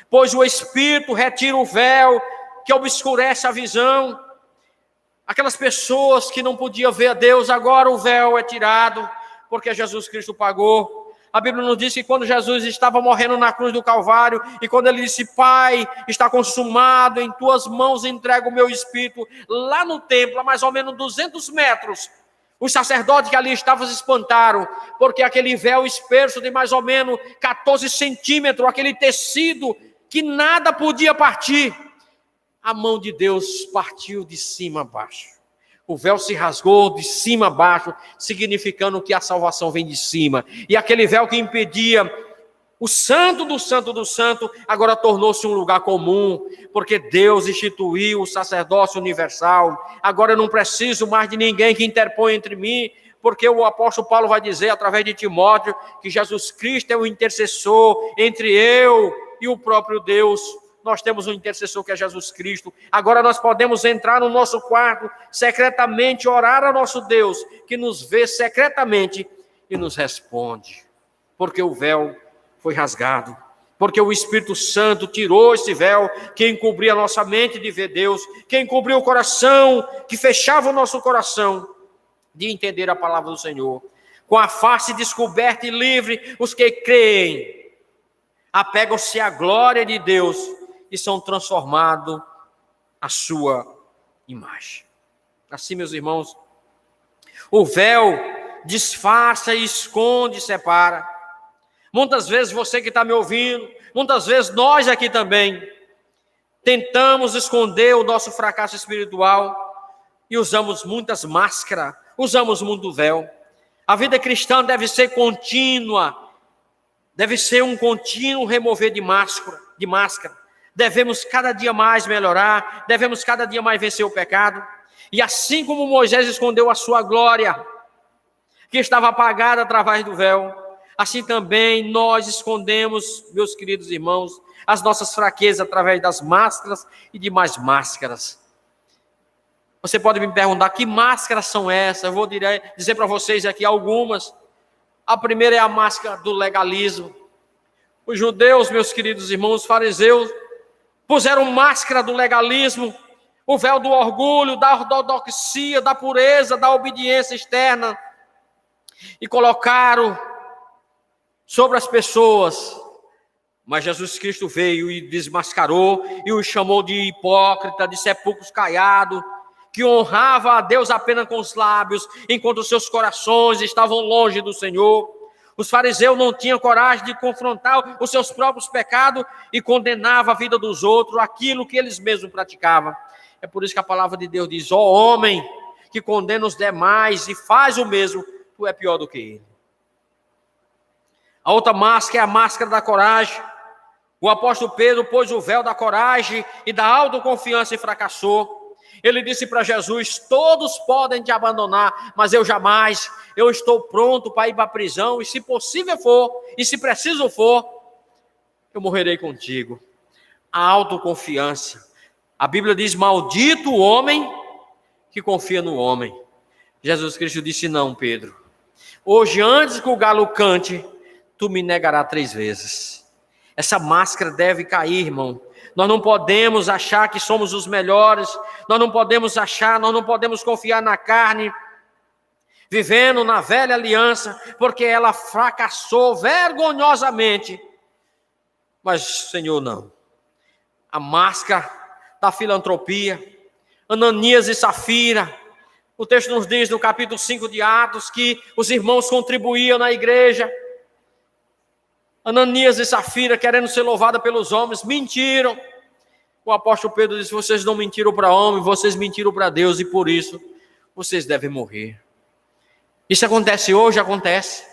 A: pois o Espírito retira o véu que obscurece a visão. Aquelas pessoas que não podiam ver a Deus, agora o véu é tirado, porque Jesus Cristo pagou. A Bíblia nos diz que quando Jesus estava morrendo na cruz do Calvário, e quando ele disse, Pai, está consumado, em tuas mãos entrego o meu Espírito, lá no templo, a mais ou menos 200 metros, os sacerdotes que ali estavam se espantaram, porque aquele véu espesso de mais ou menos 14 centímetros, aquele tecido que nada podia partir, a mão de Deus partiu de cima a baixo. O véu se rasgou de cima a baixo, significando que a salvação vem de cima. E aquele véu que impedia o santo do santo do santo, agora tornou-se um lugar comum, porque Deus instituiu o sacerdócio universal. Agora eu não preciso mais de ninguém que interponha entre mim, porque o apóstolo Paulo vai dizer, através de Timóteo, que Jesus Cristo é o intercessor entre eu e o próprio Deus. Nós temos um intercessor que é Jesus Cristo. Agora nós podemos entrar no nosso quarto, secretamente orar ao nosso Deus, que nos vê secretamente e nos responde. Porque o véu foi rasgado, porque o Espírito Santo tirou esse véu que encobria a nossa mente de ver Deus, que encobriu o coração, que fechava o nosso coração de entender a palavra do Senhor. Com a face descoberta e livre, os que creem apegam-se à glória de Deus e são transformados à sua imagem. Assim, meus irmãos, o véu disfarça, esconde, separa. Muitas vezes você que está me ouvindo, muitas vezes nós aqui também, tentamos esconder o nosso fracasso espiritual e usamos muitas máscaras, usamos muito véu. A vida cristã deve ser contínua, deve ser um contínuo remover de máscara. Devemos cada dia mais melhorar, devemos cada dia mais vencer o pecado. E assim como Moisés escondeu a sua glória, que estava apagada através do véu, assim também nós escondemos, meus queridos irmãos, as nossas fraquezas através das máscaras e de mais máscaras. Você pode me perguntar, que máscaras são essas? Eu vou dizer para vocês aqui algumas. A primeira é a máscara do legalismo. Os judeus, meus queridos irmãos, os fariseus, puseram máscara do legalismo, o véu do orgulho, da ortodoxia, da pureza, da obediência externa, e colocaram sobre as pessoas. Mas Jesus Cristo veio e desmascarou, e os chamou de hipócrita, de sepulcros caiados, que honrava a Deus apenas com os lábios, enquanto os seus corações estavam longe do Senhor. Os fariseus não tinham coragem de confrontar os seus próprios pecados e condenavam a vida dos outros, aquilo que eles mesmos praticavam. É por isso que a palavra de Deus diz: ó homem que condena os demais e faz o mesmo, tu é pior do que ele. A outra máscara é a máscara da coragem. O apóstolo Pedro pôs o véu da coragem e da autoconfiança e fracassou. Ele disse para Jesus: todos podem te abandonar, mas eu jamais. Eu estou pronto para ir para a prisão, e se possível for, e se preciso for, eu morrerei contigo. A autoconfiança. A Bíblia diz: maldito o homem que confia no homem. Jesus Cristo disse: não, Pedro. Hoje, antes que o galo cante, tu me negarás 3 vezes. Essa máscara deve cair, irmão. Nós não podemos achar que somos os melhores, nós não podemos confiar na carne, vivendo na velha aliança, porque ela fracassou vergonhosamente. Mas, Senhor, não. A máscara da filantropia, Ananias e Safira, o texto nos diz no capítulo 5 de Atos, que os irmãos contribuíam na igreja. Ananias e Safira, querendo ser louvada pelos homens, mentiram. O apóstolo Pedro disse: vocês não mentiram para homem, vocês mentiram para Deus, e por isso vocês devem morrer. Isso acontece hoje? Acontece.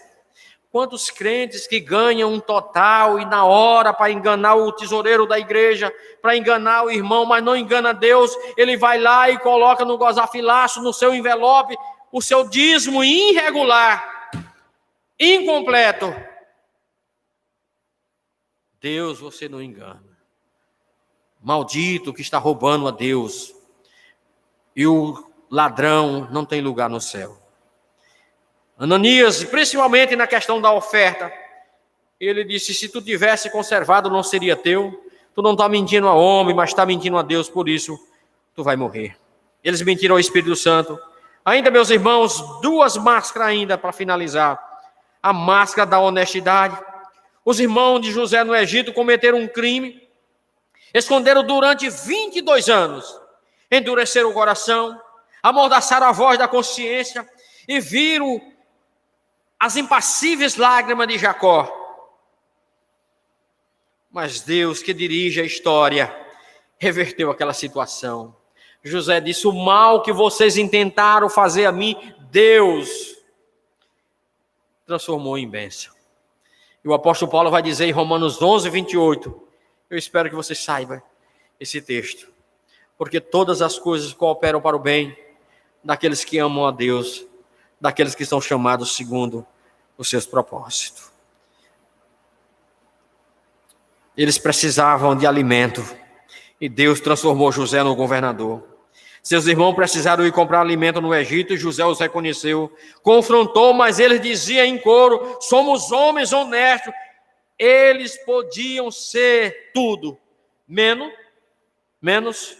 A: Quantos crentes que ganham um total e na hora para enganar o tesoureiro da igreja, para enganar o irmão, mas não engana Deus, ele vai lá e coloca no gasofilaço, no seu envelope, o seu dízimo irregular, incompleto. Deus você não engana. Maldito que está roubando a Deus. E o ladrão não tem lugar no céu. Ananias, principalmente na questão da oferta, ele disse: se tu tivesse conservado, não seria teu. Tu não está mentindo a homem, mas está mentindo a Deus, por isso tu vai morrer. Eles mentiram ao Espírito Santo. Ainda, meus irmãos, 2 máscaras ainda para finalizar. A máscara da honestidade. Os irmãos de José no Egito cometeram um crime, esconderam durante 22 anos, endureceram o coração, amordaçaram a voz da consciência e viram as impassíveis lágrimas de Jacó. Mas Deus, que dirige a história, reverteu aquela situação. José disse: o mal que vocês intentaram fazer a mim, Deus transformou em bênção. E o apóstolo Paulo vai dizer em Romanos 11, 28, eu espero que você saiba esse texto, porque todas as coisas cooperam para o bem daqueles que amam a Deus, daqueles que são chamados segundo os seus propósitos. Eles precisavam de alimento, e Deus transformou José no governador. Seus irmãos precisaram ir comprar alimento no Egito, e José os reconheceu, confrontou, mas eles diziam em coro: somos homens honestos. eles podiam ser tudo, menos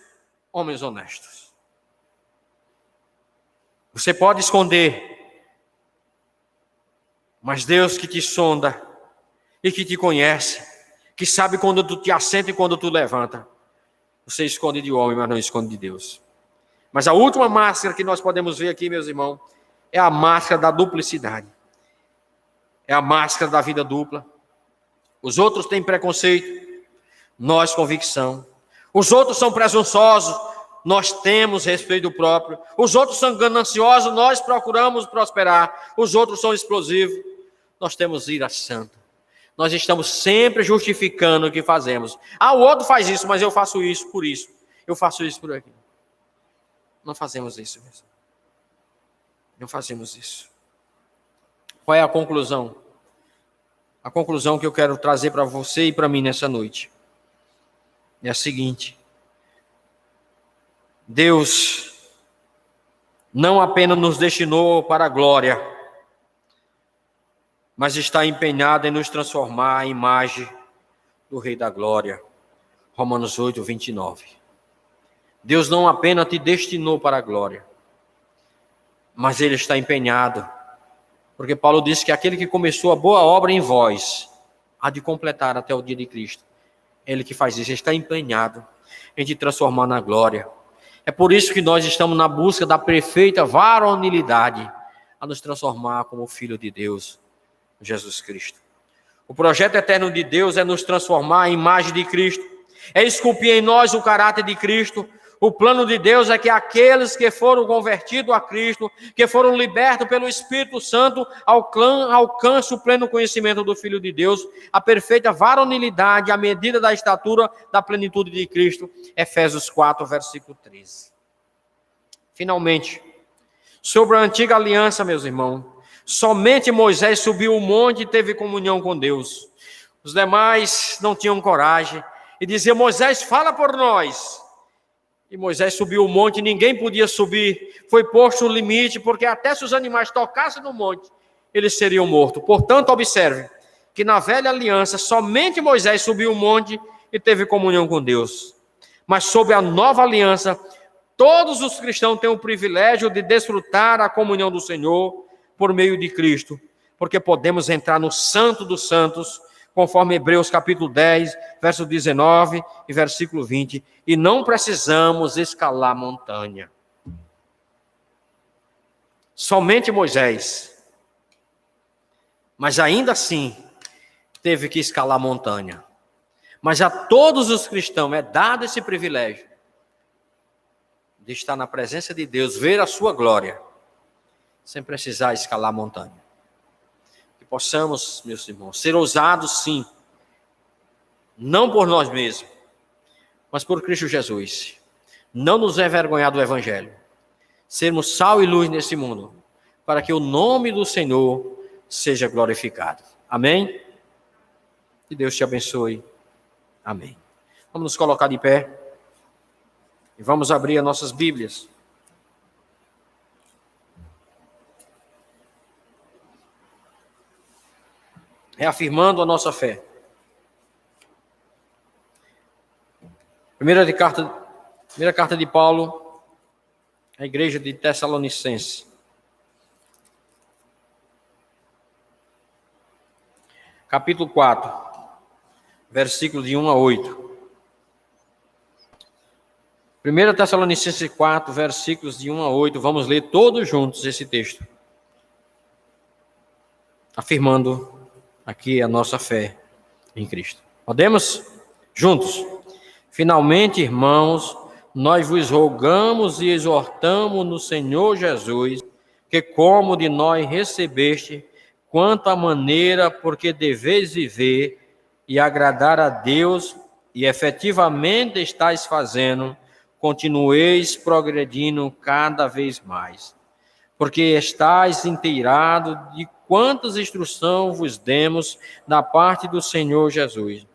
A: homens honestos. Você pode esconder, mas Deus que te sonda e que te conhece, que sabe quando tu te assenta e quando tu levanta, você esconde de homem, mas não esconde de Deus. Mas a última máscara que nós podemos ver aqui, meus irmãos, é a máscara da duplicidade. É a máscara da vida dupla. Os outros têm preconceito, nós convicção. Os outros são presunçosos, nós temos respeito próprio. Os outros são gananciosos, nós procuramos prosperar. Os outros são explosivos, nós temos ira santa. Nós estamos sempre justificando o que fazemos. O outro faz isso, mas eu faço isso por isso. Eu faço isso por aqui. Não fazemos isso mesmo. Não fazemos isso. Qual é a conclusão? A conclusão que eu quero trazer para você e para mim nessa noite é a seguinte: Deus não apenas nos destinou para a glória, mas está empenhado em nos transformar à imagem do Rei da Glória. Romanos 8, 29. Deus não apenas te destinou para a glória, mas Ele está empenhado, porque Paulo disse que aquele que começou a boa obra em vós, há de completar até o dia de Cristo. Ele que faz isso, Ele está empenhado em te transformar na glória. É por isso que nós estamos na busca da perfeita varonilidade, a nos transformar como Filho de Deus, Jesus Cristo. O projeto eterno de Deus é nos transformar em imagem de Cristo, é esculpir em nós o caráter de Cristo. O plano de Deus é que aqueles que foram convertidos a Cristo, que foram libertos pelo Espírito Santo, alcancem o pleno conhecimento do Filho de Deus, a perfeita varonilidade, à medida da estatura da plenitude de Cristo. Efésios 4, versículo 13. Finalmente, sobre a antiga aliança, meus irmãos, somente Moisés subiu o monte e teve comunhão com Deus. Os demais não tinham coragem e diziam: Moisés, fala por nós. E Moisés subiu o monte e ninguém podia subir. Foi posto um limite, porque até se os animais tocassem no monte, eles seriam mortos. Portanto, observe que na velha aliança, somente Moisés subiu o monte e teve comunhão com Deus. Mas sob a nova aliança, todos os cristãos têm o privilégio de desfrutar a comunhão do Senhor por meio de Cristo, porque podemos entrar no Santo dos Santos, conforme Hebreus capítulo 10, verso 19 e versículo 20, e não precisamos escalar montanha. Somente Moisés, mas ainda assim teve que escalar montanha. Mas a todos os cristãos é dado esse privilégio de estar na presença de Deus, ver a sua glória, sem precisar escalar montanha. Que possamos, meus irmãos, ser ousados sim, não por nós mesmos, mas por Cristo Jesus. Não nos envergonhar do Evangelho. Sermos sal e luz nesse mundo, para que o nome do Senhor seja glorificado. Amém? Que Deus te abençoe. Amém. Vamos nos colocar de pé e vamos abrir as nossas Bíblias. Reafirmando a nossa fé. Primeira carta de Paulo à igreja de Tessalonicense. Capítulo 4, versículos de 1 a 8. 1 Tessalonicenses 4, versículos de 1 a 8. Vamos ler todos juntos esse texto, afirmando aqui a nossa fé em Cristo. Podemos? Juntos. Finalmente, irmãos, nós vos rogamos e exortamos no Senhor Jesus, que como de nós recebeste, quanto à maneira porque deveis viver e agradar a Deus, e efetivamente estáis fazendo, continueis progredindo cada vez mais. Porque estáis inteirados de quantas instruções vos demos da parte do Senhor Jesus.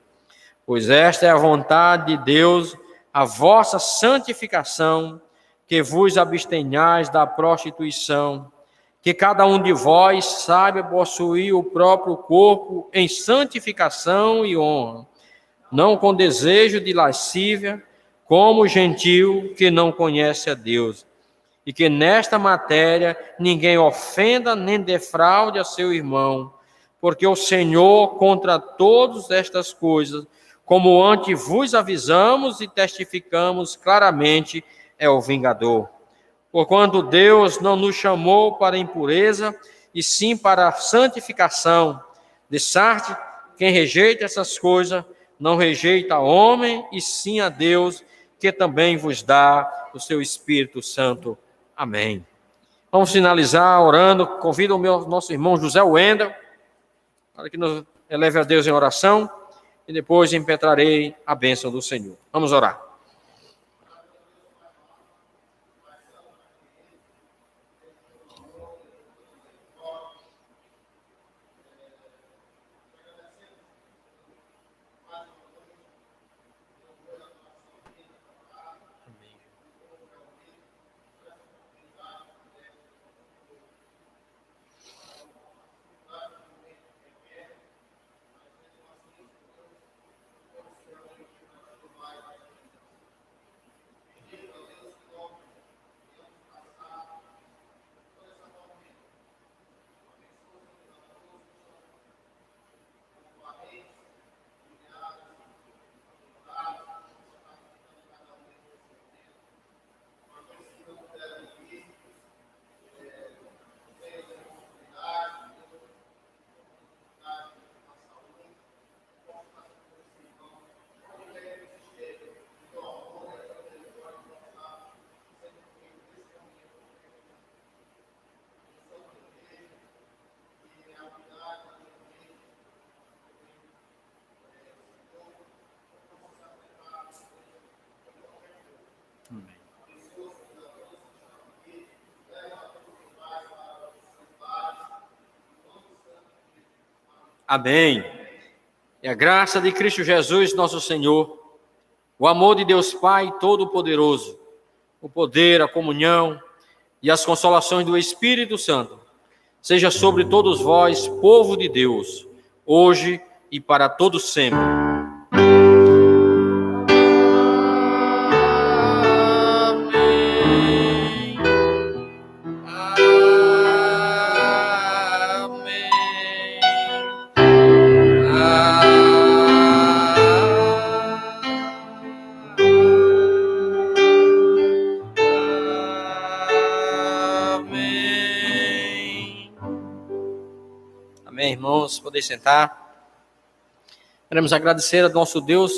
A: Pois esta é a vontade de Deus, a vossa santificação, que vos abstenhais da prostituição, que cada um de vós saiba possuir o próprio corpo em santificação e honra, não com desejo de lascívia, como o gentio que não conhece a Deus, e que nesta matéria ninguém ofenda nem defraude a seu irmão, porque o Senhor contra todas estas coisas, como antes vos avisamos e testificamos claramente, é o vingador. Porquanto Deus não nos chamou para a impureza, e sim para a santificação. De sorte, quem rejeita essas coisas, não rejeita a homem, e sim a Deus, que também vos dá o seu Espírito Santo. Amém. Vamos finalizar orando. Convido o nosso irmão José Wendel, para que nos eleve a Deus em oração, e depois impetrarei a bênção do Senhor. Vamos orar. Amém. E a graça de Cristo Jesus, nosso Senhor, o amor de Deus Pai Todo-Poderoso, o poder, a comunhão e as consolações do Espírito Santo, seja sobre todos vós, povo de Deus, hoje e para todos sempre. Amém, irmãos, podem sentar. Queremos agradecer ao nosso Deus